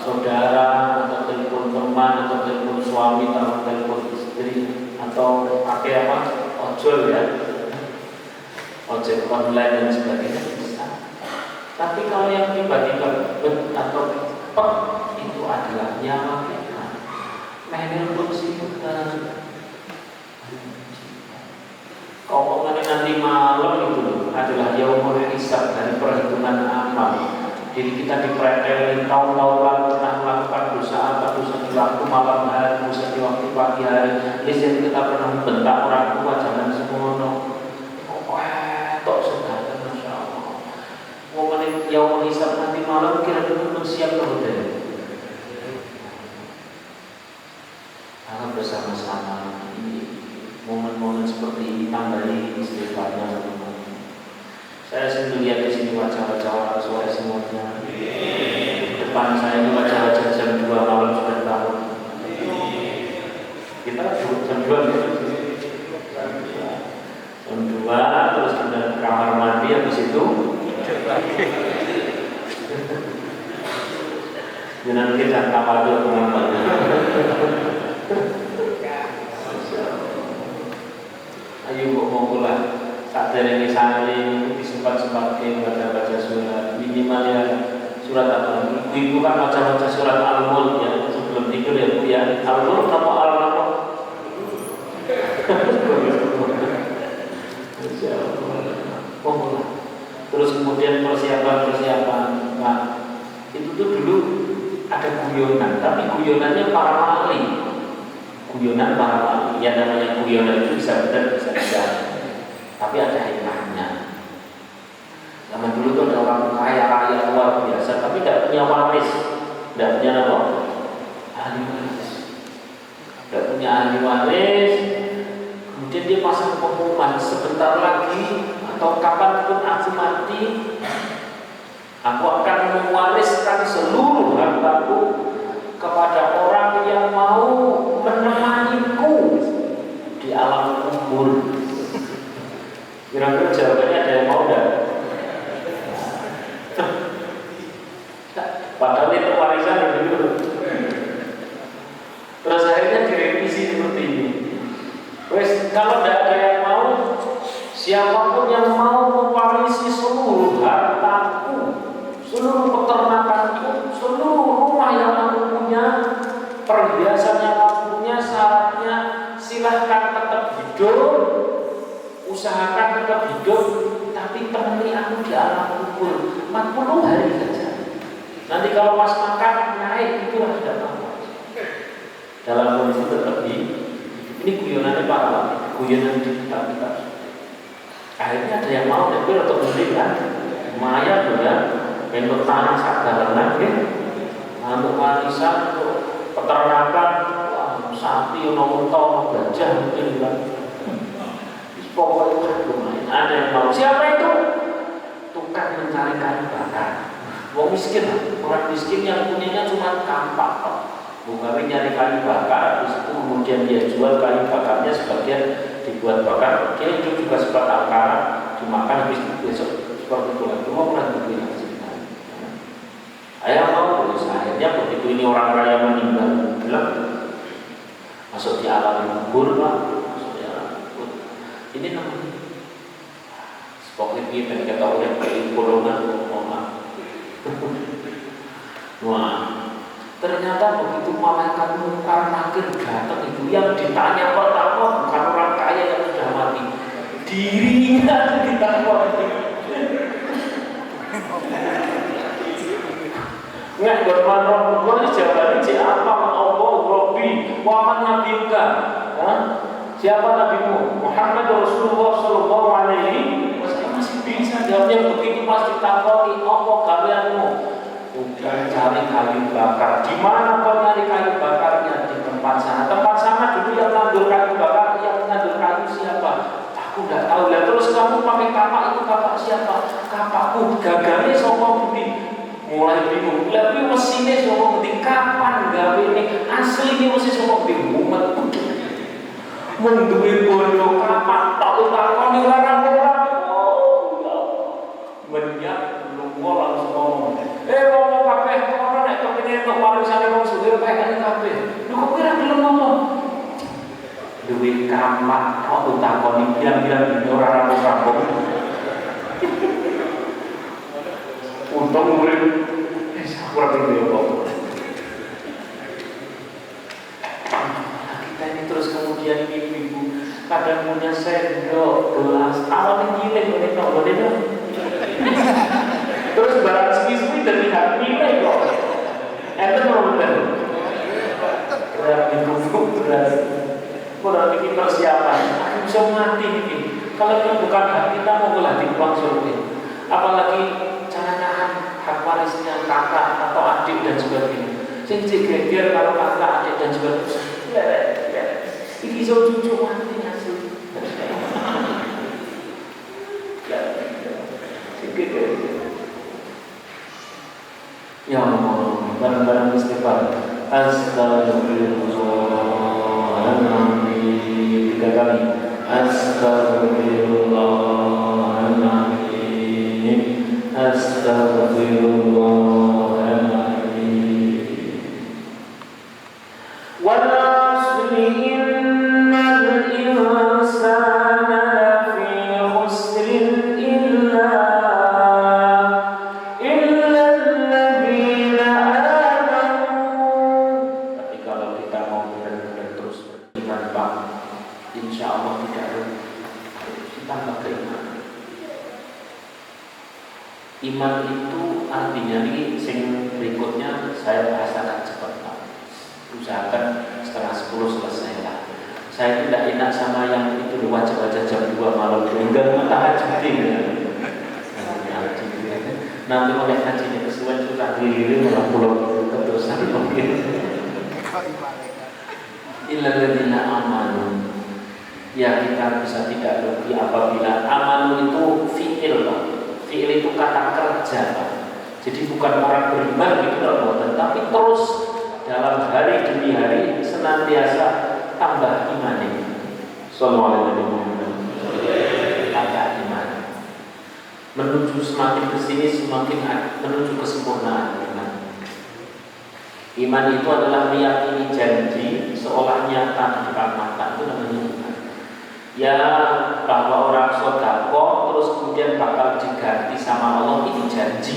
saudara, atau telepon teman, atau telepon suami, atau telepon istri, atau pakai apa? Ojol ya. Ojek online dan sebagainya bisa. Tapi kalau yang tiba-tiba atau itu adalah nyawa kita. Menel pun sibukan. Kau nanti malam itu adalah yaumul hisab, dari perhitungan amal. Jadi kita dipretelin tahun-tahun lalu pernah melakukan dosa apa, dosa di waktu malam hari, dosa di waktu pagi hari. Lihat kita pernah membentak orang tua, jangan semono. Yaumul hisab nanti malam kira-kira bersiap ke hotel. Karena bersama-sama ini momen-momen seperti ini tambahi istighfarnya. Saya sendiri lihat di sini wajah-wajah suara semuanya. Depan saya ini wajah-wajah jam 2 malam sudah tahu. Kita jam 2 ya. Jam 2 terus ada kamar mandi, habis itu jangan kita kamar dulu teman-teman. Ayo mau pulang. Tak dari misalnya disempat-sempatin baca-baca surat, minimal ya surat apa? Ibu kan baca-baca surat Al-Mulk ya sebelum tidur ya Bu ya. Al-Mulk apa Al-Mulk? Terus kemudian persiapan. Nah, itu tuh dulu ada guyonan, tapi guyonannya para wali. Guyonan para wali. Ya namanya guyonan itu bisa benar, bisa tidak. Tapi ada hikmahnya. Zaman dulu tuh ada orang kaya luar biasa, tapi tidak punya waris, tidak punya apa? Ahli waris. Tidak punya ahli waris. Kemudian dia pasang pengumuman sebentar lagi atau kapanpun aku mati, aku akan mewariskan seluruh hartaku kepada orang yang mau menemaniku di alam kubur. Kira-kira jawabannya ada yang mau enggak? Padahal itu warisan dulu. Terus akhirnya direvisi seperti ini. Wes, kalau tidak ada yang mau, siapapun yang mau mewarisi seluruh hartaku, seluruh peternakanku, seluruh rumah yang aku punya, perhiasan yang aku punya, syaratnya silahkan tetap hidup, usahakan tetap hidup, tapi temani aku di alam kubur 40 hari saja. Nanti kalau pas makan naik itu sudah apa? Dalam kondisi tetap ini guyonannya para ulama, guyonan di kitab-kitab. Akhirnya ada yang mau tapi untuk memberikan maya juga untuk tanah sadaranan, untuk warisan, untuk peternakan, sapi, unta, gajah mungkin kan. Pokoknya lumayan. Ada yang mau. Siapa itu? Tukang mencari kayu bakar. Wong miskin lah. Orang miskin yang punyanya cuma kampak. Bukan nyari kayu bakar, terus itu kemudian dia jual kayu bakarnya sebagian dibuat bakar. Dia itu juga sempat angkara, dimakan habis itu besok seperti itu. Cuma pernah begini. Ayah mau terus akhirnya begitu ini orang kaya meninggal, bilang masuk di alam kubur lah. Ini namanya seperti kita tahu yang paling golongan wah, ternyata begitu malaikat mungkar nakir datang itu yang ditanya pertama bukan orang kaya yang sudah mati, dirinya ditanya. Nggak bermanfaat berbuat jawabannya siapa? Allah Rabbi, Muhammad Nabi juga. Siapa nabimu? Muhammad Rasulullah Sallallahu Alaihi Wasallam. Masih bisa jawabnya begitu pas ditakoni apa kalianmu? Udah cari kayu bakar. Di mana kau nyari kayu bakarnya? Di tempat sana. Tempat sana dulu yang nandur kayu bakar, yang nandur kayu siapa? Aku tidak tahu. Lah terus kamu pakai kapak itu kapak siapa? Kapakku gagalnya sokong budi. Mulai bingung. Tapi mesinnya sokong budi. Kapan gawe ini? Aslinya mesin sokong budi. Menduwe bondo kapan tak utakoni larang-larang. Oh ya menyak lunga langsung ngomong ngomong kabeh ora nek kepengin entuk warisane wong sugih pengen kabeh lho kok kira gelem ngomong duwe kamat kok utakoni bilang-bilang dino ora rampung untung urip wis ora duwe apa. Terus kemudian ibu-ibu kadang punya sendok gelas awalnya nyileh oleh nomor itu terus barang segi-segi dan tidak nyileh kok itu benar berarti bubuk berarti kurang bikin persiapan aku bisa mati ini kalau itu bukan hak kita mau belah di uang surga apalagi cara hak warisnya kakak atau adik dan sebagainya sing geger kalau kakak adik dan sebagainya ini so cucu mati asli. Ya Allah, barang-barang istighfar. Astagfirullahaladzim 3 kali. Astagfirullahaladzim. Astagfirullahaladzim. Iman itu artinya ini sing berikutnya saya bahasakan cepat Pak. Usahakan setengah 10 selesai lah. Saya tidak enak sama yang itu wajah-wajah jam 2 malam hingga tahajud. Nanti oleh hajinya kesuwen suka diri malah pulang ke dosa mungkin. Illa ladzina amanu Ya kita bisa tidak rugi apabila amal itu fi'il, Pak. Fi'il itu kata kerja, Pak. Jadi bukan orang beriman gitu loh, tapi terus dalam hari demi hari senantiasa tambah iman ini. Sallallahu alaihi wasallam. Tambah iman. Menuju semakin kesini semakin menuju kesempurnaan iman. Iman itu adalah meyakini janji seolah nyata di depan mata, itu namanya iman. Ya bahwa orang sedekah terus kemudian bakal diganti sama Allah, ini janji.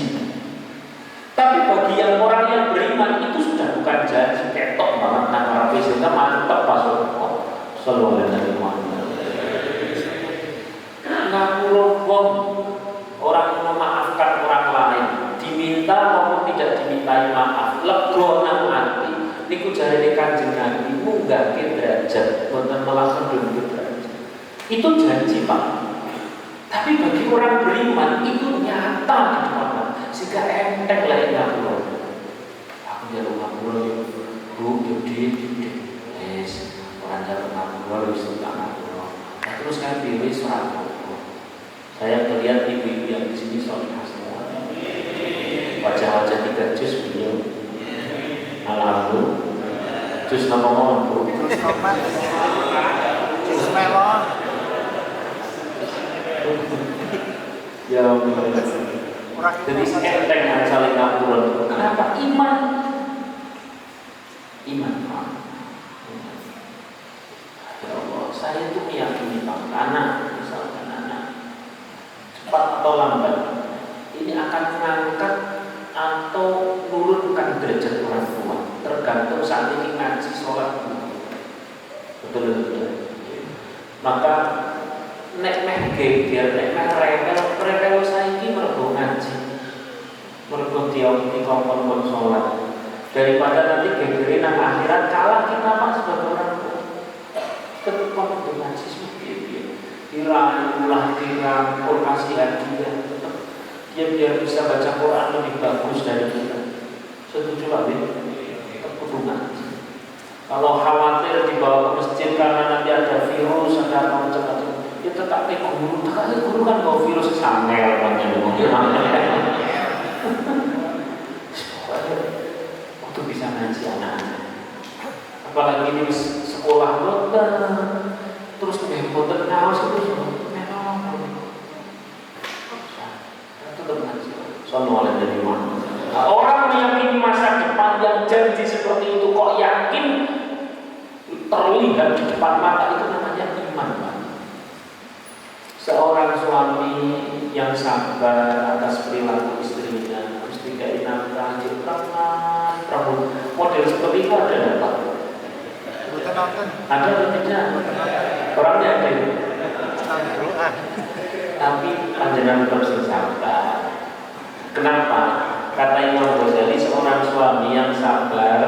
Tapi bagi yang orang yang beriman itu sudah bukan janji, ketok banget nang rapi sehingga mantep pas sedekah. Sallallahu alaihi wasallam. Ngapura wong orang memaafkan orang lain, diminta maupun tidak dimintai maaf, lega nang ati. Niku jarene Kanjeng Nabi munggahke derajat, boten malah kendhun derajat. Itu janji, Pak. Tapi bagi orang beriman itu nyata di depan, sehingga enteng lah yang ngapura. Aku jaluk ngapura, Bu, gede, yes, orang jaluk ngapura, wis tak ngapura. Terus kan pilih surat. Saya melihat ibu-ibu yang di sini solihah semua. Wajah-wajah 3 juz beliau. Alhamdulillah. Juz nomor Bu. Juz melon. Ya Allah. Jadi enteng saling ngapura. Kenapa? Iman. Iman. Ya Allah, saya itu meyakini anak, misalkan anak cepat atau lambat ini akan mengangkat atau menurunkan derajat orang tua, tergantung saat ini ngaji sholat. Betul. Maka nek meh geger, nek meh rewel saiki mergo ngaji, mergo diomongin kon sholat, daripada nanti gegerin nang akhirat kalah kita Pak sebagai orang tua. Tetap untuk ngaji seperti dirangkulah, dirangkul, kasih hadiah, tetap dia biar bisa baca Quran lebih bagus dari kita. Setuju Pak Bin? Tetap kudu ngaji. Kalau khawatir dibawa ke masjid karena nanti ada virus, ada macam-macam, ya tetap ke guru. Guru kan bawa virus sangel banyak untuk bisa ngaji anak-anak. Apalagi ini sekolah dokter, terus kemudian ngawas terus tetap ngaji. Soalnya dari mana? Orang meyakini masa depan yang janji seperti itu kok yakin terlihat di depan mata, itu namanya iman, Pak. Seorang suami yang sabar atas perilaku istrinya, mesti gak nafkah, model seperti itu ada Pak? Ada atau tidak? Orangnya ada. Tapi panjenengan terus sabar. Kenapa? Kata Imam Ghazali, seorang suami yang sabar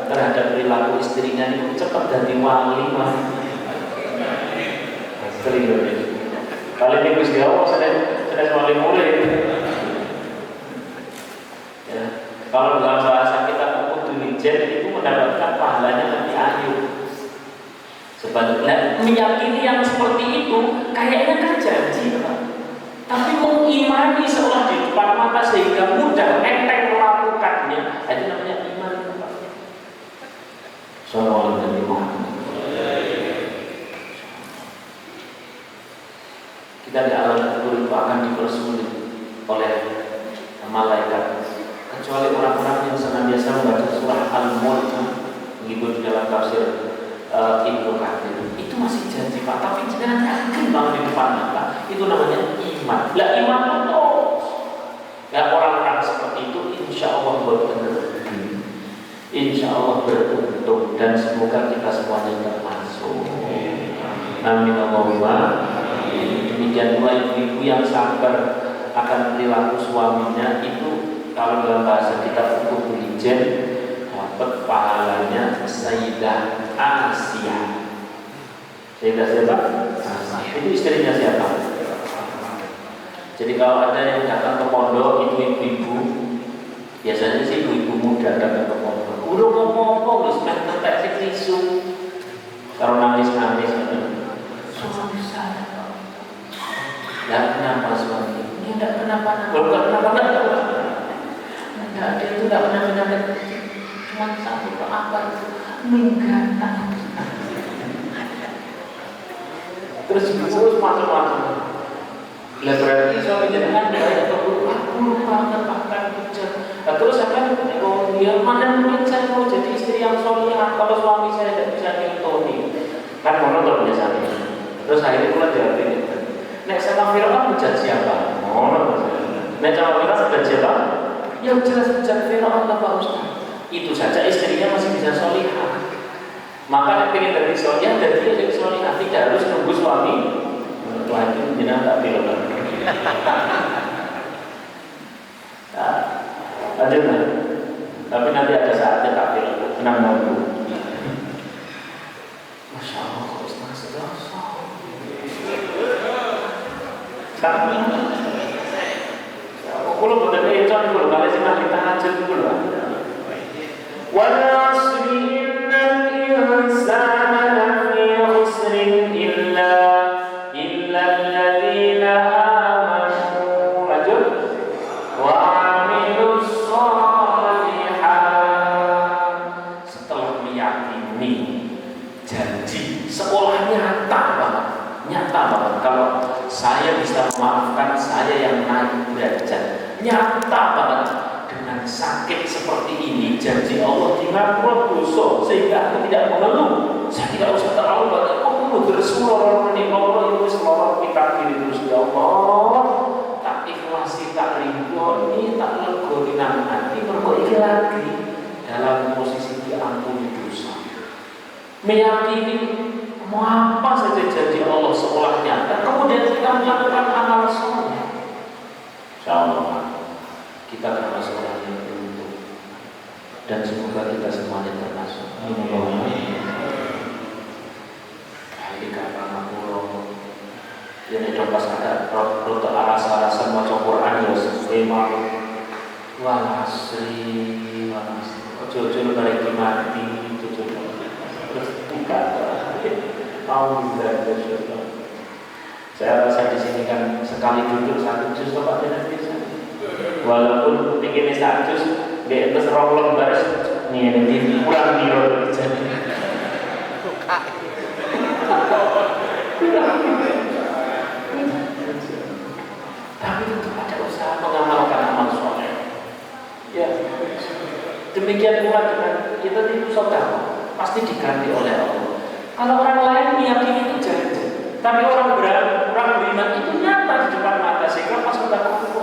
terhadap perilaku istrinya itu cepat jadi wali, Mas. Kali ini Gusti Allah sudah wali murid. Ya. Kalau dalam bahasa kita kudulijen itu mendapatkan pahalanya lebih Ayub. Sebaliknya meyakini yang seperti itu kayaknya kan janji, Pak. Tapi mengimani seolah di depan mata sehingga mudah enteng melakukannya, itu namanya iman, Pak. Sallallahu alaihi wasallam. Kita di alam kubur itu akan dipersulit oleh malaikat, kecuali orang-orang yang senantiasa membaca surah Al-Mulk, begitu di dalam tafsir Ibnu Katsir. Itu masih janji, Pak, tapi jangan yakin banget di depan mata. Itu namanya iman. Lah iman itu ya orang-orang seperti itu insya Allah benar, insya Allah beruntung, dan semoga kita semuanya termasuk. Amin Allahumma. Demikian pula ibu-ibu yang sabar akan perilaku suaminya itu, kalau dalam bahasa kita hukum lijen, dapat pahalanya Sayyidah Asia. Sayyidah siapa? Asia. Itu istrinya siapa? Jadi kalau ada yang datang ke pondok itu ibu-ibu, biasanya sih ibu-ibu muda datang ke pondok. Udah ngomong-ngomong, terus tetek tisu, kalau nangis-nangis, Lah kenapa suami? Dia tidak kenapa-napa. Bukan kenapa-napa. Enggak, dia itu tidak pernah penyakit. Cuma satu apa itu? Menggantak. Terus macam-macam. Lah berarti suami jenengan dari aku lupa menempatkan kerja. Nah, terus akan dia mana mungkin saya mau jadi istri yang solehah kalau suami saya tidak bisa nyantoni. Kan mono biasanya. Terus akhirnya pula jawab ini. Nek sama Fir'aun hujat siapa? Mono. Nek sama Fir'aun hujat siapa? Ya jelas hujat Fir'aun lah Pak Ustaz. Itu saja istrinya masih bisa solehah. Maka ingin dari solehah dan dia jadi solehah, tidak harus nunggu suami. Wah itu jenang tak Fir'aun. Nah, lanjut lah. Tapi nanti ada saatnya tak Fir'aun. Tenang nunggu. Masya Allah, Ustaz sedasa. Kalau betul itu kalau kalian sih nanti tahajud dulu. Wal asri innal insana lafi khusrin illa alladziina aamanu lanjut wa 'amilus shalihat. Setelah meyakini janji seolah nyata banget kalau saya bisa memaafkan saya yang naik derajat, nyata banget dengan sakit seperti ini janji Allah di ngapura dosa sehingga aku tidak mengeluh, saya tidak usah terlalu banyak mengeluh bersuara menikmati itu selama kita diri terus ya Allah tak ikhlasi tak ridhoni tak legoni nang hati mergo iki lagi dalam posisi diampuni dosa meyakini mau apa saja janji Allah seolah nyata, kemudian kita melakukan amal soleh. Insyaallah kita termasuk orang yang beruntung dan semoga kita semuanya termasuk. Hari kata ngapura, jadi pas ada roto aras-arasan maca Quran ya memang walasri. Ojo-ojo bareng mati, ojo terus buka. Saya rasa di sini kan sekali duduk satu juz Pak tidak bisa. Walaupun tinggi satu juz di atas rong lembar nih di pulang biro jadi. Tapi tetap ada usaha mengamalkan amal soleh. Ya, demikian pula dengan kita itu sedekah pasti diganti oleh Allah. Kalau orang lain meyakini itu janji, tapi orang beriman itu nyata di depan mata sehingga pas sedekah itu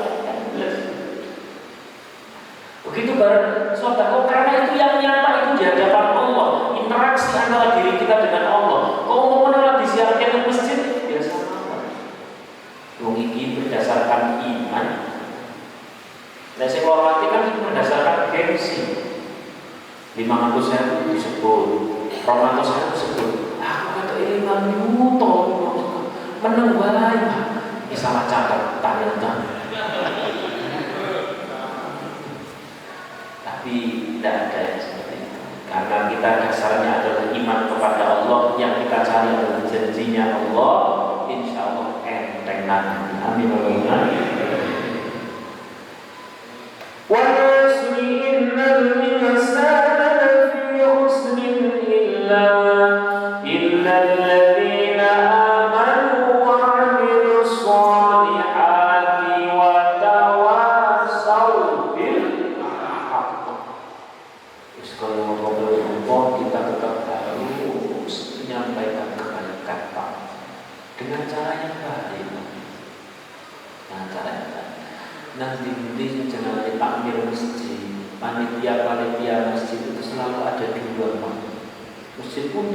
begitu bareng sedekah karena itu yang nyata itu di hadapan Allah, interaksi antara diri kita dengan Allah. Kalau mau disiarkan ke masjid biasa apa? Wong iki berdasarkan iman. Nah, sing hormati kan berdasarkan gengsi. 500.000 disebut, 200.000 disebut. Aku kata ini yuto meneng wae bisa catat tanya. Tapi tidak ada yang seperti itu. Karena kita dasarnya adalah iman kepada Allah, yang kita cari adalah janjinya Allah. Insya Allah enteng nanti. Amin. Dengan cara yang baik. Nah, caranya nanti jangan takmir masjid, panitia masjid itu selalu ada dua Pak. Masjid pun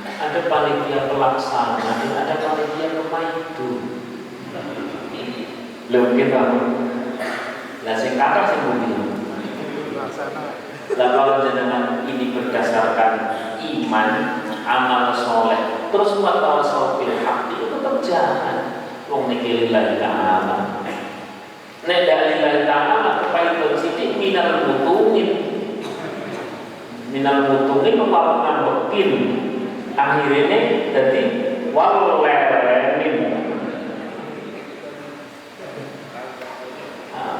ada panitia pelaksana dan ada panitia pemaidu. Loh kita, lah sing kata sing bumi. Lah kalau jenengan ini berdasarkan iman, amal soleh, terus buat tawassul bil haq itu tetap jalan. Wong niki lillahi ta'ala. Nek dak lillahi ta'ala kepaitun sithik minal mutungin meparukan bekin. Akhirnya jadi wal leremin.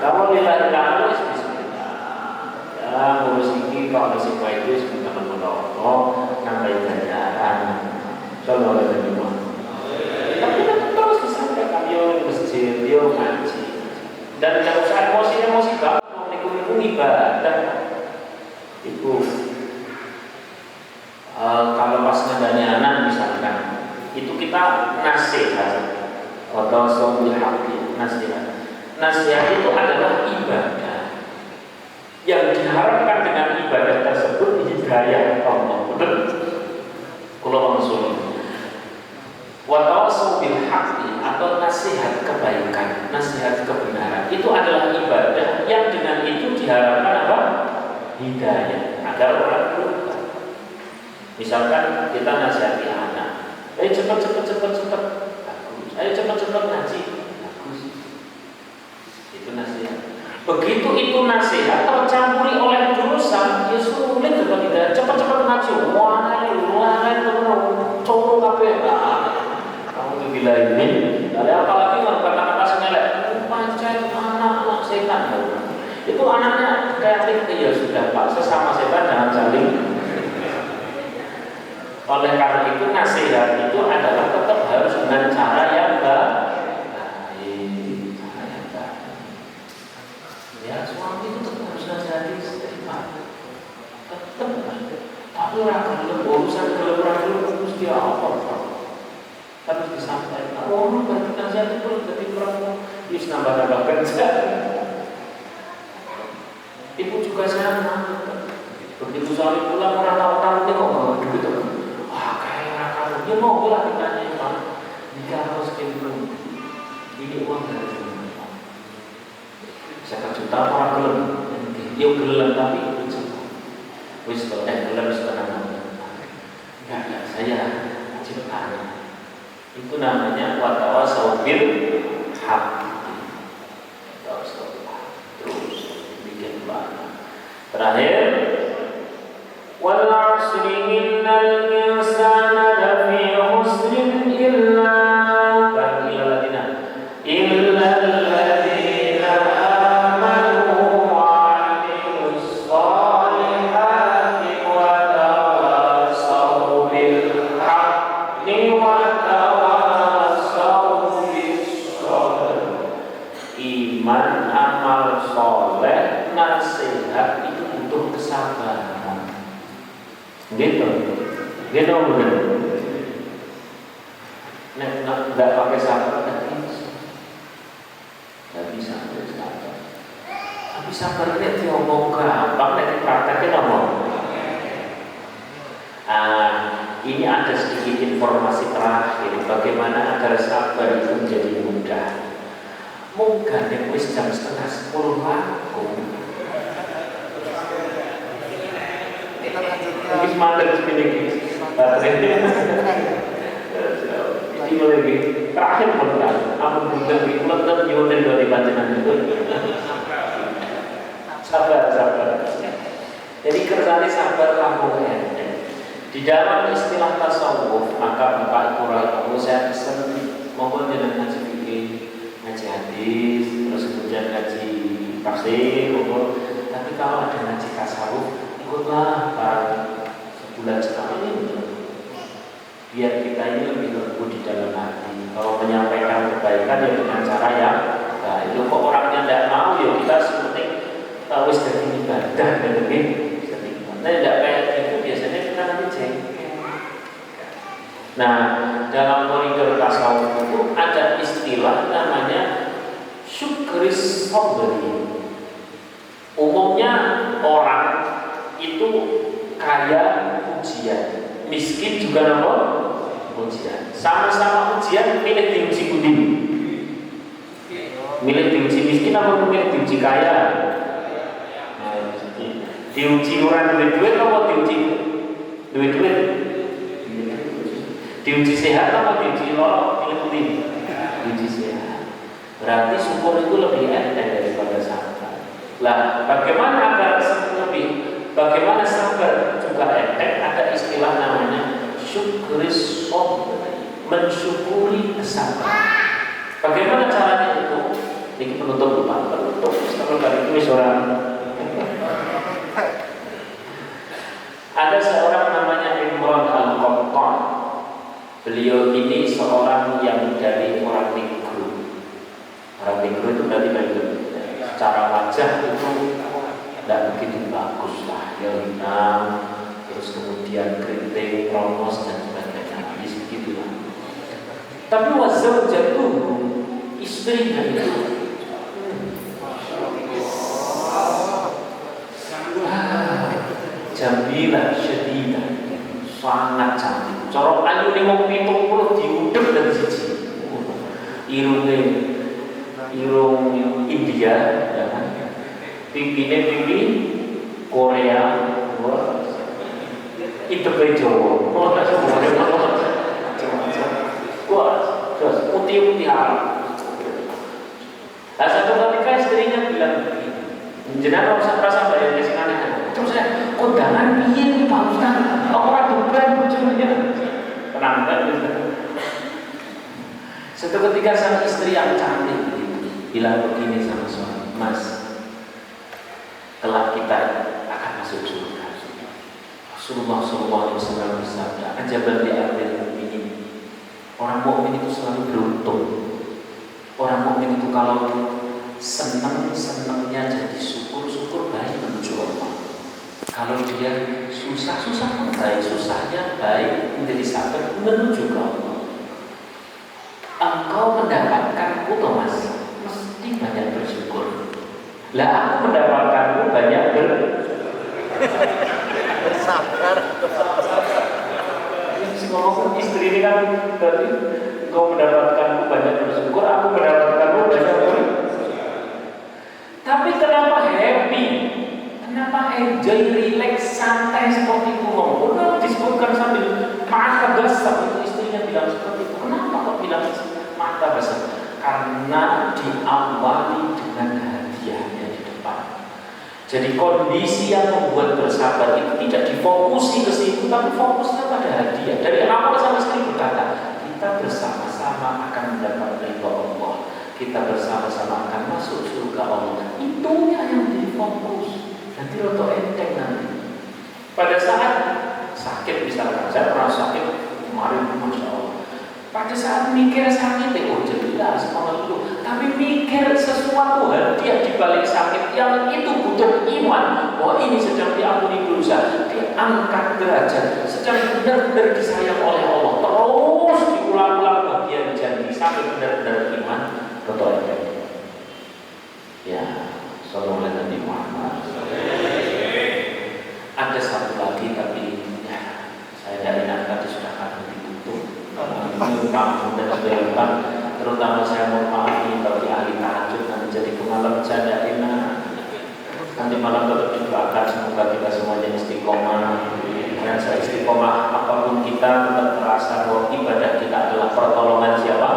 Kalau lillahi ta'ala bismillah. Ya, ngurus ini kalau si itu sebentar menolong nambahin ganjaran. Sallallahu alaihi wasallam. Tapi terus disampaikan yo masjid, yo ngaji. Dan jangan usah emosi banget, niku ibadah. Ibu kalau pas ngandani anak misalkan itu kita nasihat atau sobil hati nasihat itu adalah ibadah yang diharapkan dengan ibadah tersebut hidayah Allah. Betul? Kalau langsung watawasau bil haqqi atau nasihat kebaikan, nasihat kebenaran itu adalah ibadah yang dengan itu diharapkan apa? Hidayah agar orang berubah. Misalkan kita nasihati anak, ayo cepat bagus, ayo cepat ngaji, bagus. Itu nasihat. Begitu itu nasihat tercampuri oleh dosa, ya sulit untuk kita cepat ngaji. Wah, cowok kabeh. Kamu bilang ini, apalagi kalau kata-kata senelek, pancet anak setan. Itu anaknya kayak ya sudah Pak, sesama setan jangan saling. Oleh karena itu nasihat itu adalah tetap harus dengan cara yang baik. Ya suami itu tetap harus nasihati istri Pak. Tetap. Tapi orang urusan kelemahan mesti apa Pak? Harus disampaikan. Oh, berarti nasihat itu berarti kurang. Bisa nambah kerja. Ibu juga sama. Begitu suami pulang orang tahu dia kok begitu. Wah kayak kamu. Dia mau pulang ditanya Pak. Jika harus belum. Ini uang dari mana? Saya juta orang belum. Dia belum tapi wis belum setengah. Enggak saya ciptaan. Itu namanya watawasau bil haqq. Terus bikin banyak. Terakhir, wal 'asri innal insana lafi khusrin illa alladziina amanu wa 'amilus shalihati wa tawassaw bil haqqi wa iman, amal soleh, nasihat itu butuh kesabaran. Gitu bener. Nggak pakai sabar nggak bisa sabar. Tapi sabarnya diomong gampang, nanti prakteknya ngomong. Ini ada sedikit informasi terakhir bagaimana agar sabar itu menjadi mudah. Mungkin yang wis jam 9:30 aku. Wis mandek segini. Baterainya. Ini lagi terakhir benar. Aku bukan diulang dan nyuruh dari panjenengan itu. Sabar. Jadi kerjanya sabar kamu ya. Di dalam istilah tasawuf maka Bapak Ibu Rakyat saya pesan mohon jangan ngaji fikih, ngaji hadis, terus kemudian ngaji tafsir, tapi kalau ada ngaji tasawuf ikutlah sebulan sekali biar kita ini lebih lembut di dalam hati. Kalau menyampaikan kebaikan ya dengan cara yang baik. Kok orangnya tidak mau ya kita seperti tahu dari ibadah dan lebih sering. Nah tidak kayak gitu biasanya kita nanti jengkel. Nah dalam koridor tasawuf itu ada istilah namanya syukris sabri. Umumnya orang itu kaya ujian, miskin juga nama ujian. Sama-sama ujian, milih diuji budi. Milih diuji miskin atau milih diuji kaya? Diuji orang duit atau diuji duit? Diuji sehat atau diuji lorok? Milih budi. Diuji sehat. Berarti syukur itu lebih enteng daripada sabar. Lah, bagaimana agar bagaimana sabar juga enteng? Ada istilah namanya syukris sabri, mensyukuri kesabaran. Bagaimana caranya itu? Ini penutup. Rasul kali itu seorang. Ada seorang namanya Imran Al-Qattan. Beliau ini seorang yang dari orang negro. Orang negro itu berarti secara wajah itu tidak begitu bagus lah, ya hitam, terus kemudian keriting, kromos dan sebagainya, begitu lah. Tapi wazau jatuh istrinya itu jamilah syedidah, sangat cantik. Corok ayu nih mau pitung puluh diudep dan siji. Irung India, ya kan? Pimpinnya pimpin Korea, itu Jawa. Wah, terus putih Arab. Nah, satu ketika istrinya bilang begini, jenengan rasa bayar sing aneh. Terus saya, kondangan piye iki Pak Ustaz? Ora doban bojone. Tenang kan? Satu ketika sang istri yang cantik bilang begini sama suami, Mas, kelak kita akan masuk surga. Rasulullah SAW bersabda, ajaban li amril mu'minin. Orang mukmin itu selalu beruntung. Orang mukmin itu kalau senangnya jadi syukur baik menuju Allah. Kalau dia susah pun baik, susahnya baik menjadi sabar menuju ke Allah. Engkau mendapatkan Thomas, mesti banyak bersyukur. Lah aku mendapatkanmu banyak bersabar. Ngomong istri ini kan berarti engkau mendapatkanmu banyak bersyukur, aku mendapatkanmu banyak Tapi kenapa happy? Kenapa enjoy, relax, santai seperti itu ngomong? Kenapa disebutkan sambil mata basah? Itu istrinya bilang seperti itu. Kenapa kok bilang mata basah? Karena diawali dengan hadiahnya di depan. Jadi kondisi yang membuat bersabar itu tidak difokusi ke situ, tapi fokusnya pada hadiah. Dari awal sama istri berkata, kita bersama-sama akan mendapat ridho Allah. Kita bersama-sama akan masuk surga Allah. Itunya yang difokus. Nanti roto enteng nanti. Pada saat sakit misalkan, saya pernah sakit kemarin, Masya Allah. Pada saat mikir sakit, oh jelas semangat itu. Tapi mikir sesuatu hadiah di balik sakit yang itu butuh iman. Oh ini sedang diampuni dosa, diangkat derajat, sedang benar-benar disayang oleh Allah. Terus diulang-ulang bagian janji sampai benar-benar iman. Betul ya. Ya, sallallahu alaihi Muhammad. Ada satu lagi tapi ya, saya dari tadi sudah akan ditutup. Kamu dan saudara, terutama saya mau pahami bagi ahli tahajud nanti jadi pengalaman saya nanti malam tetap didoakan semoga kita semuanya istiqomah. Dan saya istiqomah apapun kita tetap merasa bahwa ibadah kita adalah pertolongan siapa?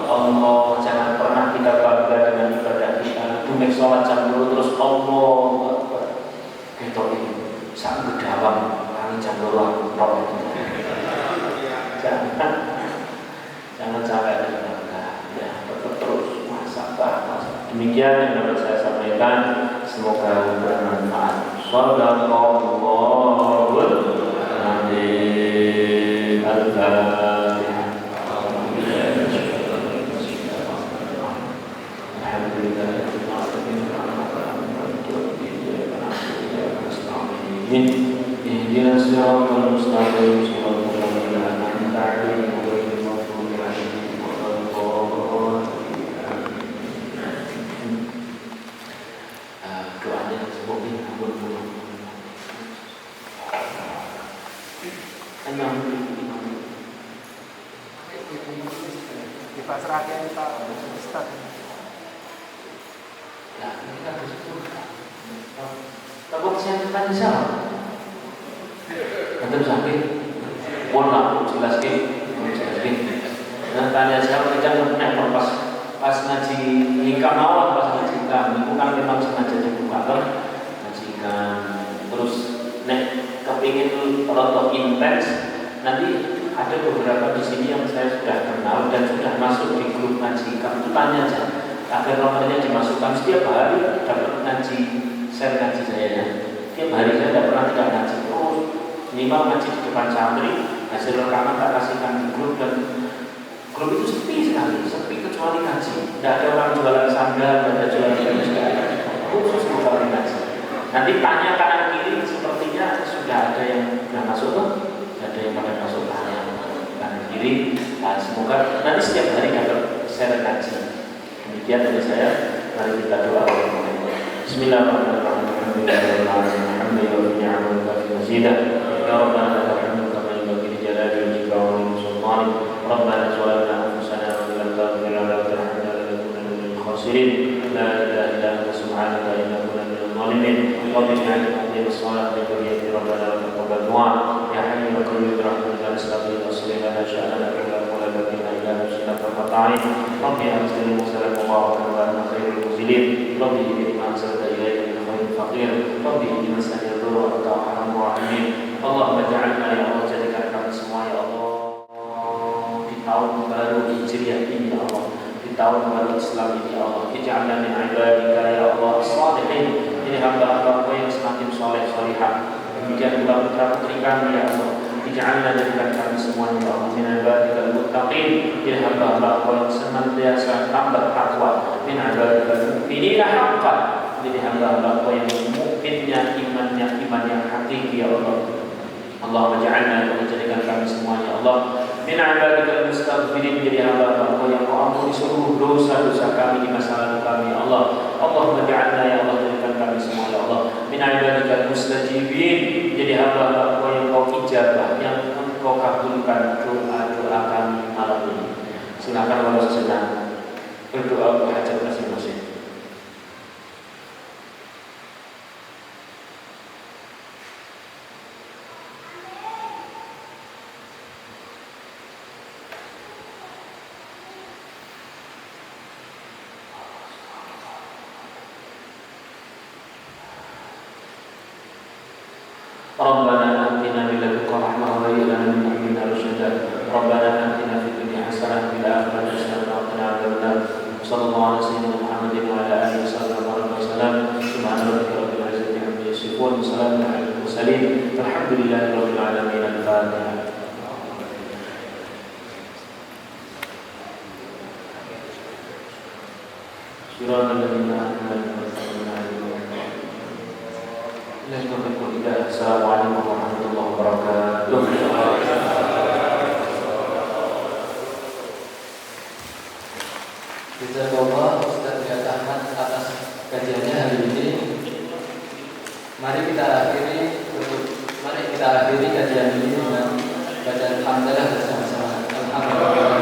Allah. Jangan pernah kita bangga dengan ibadah kita. Dumek sholat jam dulu terus Allah gitu ini sang gedawang kali jam dulu aku jangan sampai ada bangga ya, tetap terus masalah. Demikian yang dapat saya sampaikan, semoga bermanfaat. Shallallahul alaihi wasallam. Ihdinas siratal mustaqim siratal ladzina an'amta 'alaihim ghairil maghdubi 'alaihim waladdallin. Doanya seperti ampun. dipasrahkan Pak Ustaz. Nah, ini kan bersyukur. Takut saya tanya siapa? Nanti sampai, mohon maaf, jelaskan. Dan tanya siapa kita nggak pas ngaji nikah mawar, pas ngaji kami, bukan memang sengaja dibuka ngajikan. Terus nek kepingin rotok intens, nanti ada beberapa di sini yang saya sudah kenal dan sudah masuk di grup ngaji kami. Tanya aja, agar nomornya dimasukkan setiap hari dapat ngaji, share ngaji saya ya. Tiap hari saya tidak pernah tidak ngaji terus, minimal ngaji di depan santri, hasil rekaman tak kasihkan di grup, dan grup itu sepi sekali, sepi kecuali ngaji. Tidak ada orang jualan sandal, tidak ada jualan gamis, tidak ada, khusus kecuali ngaji. Nanti tanya kanan kiri, sepertinya sudah ada yang sudah masuk tuh, ada yang pada masuk tanya kanan kiri. Nah, semoga nanti setiap hari dapat share ngaji. Demikian dari saya, mari kita doa. Bismillahirrahmanirrahim. ربي أنزل المرسلات مباركا وأنت خير المنزلين ربي إنما أرسلت إلي من خير فقير ربي إني مسني الضر وأنت أرحم الراحمين اللهم اجعلنا يا الله jadikan kami semua ya Allah di tahun baru Hijriah ini ya Allah, di tahun baru Islam ini ya Allah, ij'alna min ibadika ya Allah as-salihin, ini hamba-hamba yang semakin soleh solihah, demikian pula putra-putri kami ya Allah, ij'alna jadikan kami semuanya ya Allah min ibadika al-muttaqin, ini hamba-hamba yang senantiasa tambah takwa, min ibadika al-mu'minina haqqan, ini hamba-hamba yang mukminnya imannya iman yang hakiki ya Allah. Allahumma ja'alna wa jadikan kami semuanya Allah min ibadika al-mustaghfirin, jadi hamba-hamba yang kau ampuni seluruh dosa-dosa kami di masa lalu kami ya Allah. Allahumma ja'alna ya Allah jadikan kami semua ya Allah min ibadika al-mustajibin, jadi hamba-hamba yang kau ijabah, yang engkau kabulkan doa-doa kami malam ini. Silakan walau sesenang berdoa berhajat masing-masing. ربنا آتنا من لدنك رحمة وهيئ لنا من أمرنا رشدا ربنا آتنا في الدنيا حسنة وفي الآخرة حسنة وقنا عذاب النار صلى الله على سيدنا محمد وعلى آله وصحبه وسلم سبحان ربك رب العزة عما يصفون وسلام على المرسلين والحمد لله رب العالمين. الفاتحة. صراط الذين أنعمت Assalamualaikum warahmatullahi wabarakatuh. Jazakallah Ustaz Yat Ahmad atas kajiannya hari ini. Mari kita akhiri kajian ini dengan bacaan hamdalah bersama-sama. Alhamdulillah.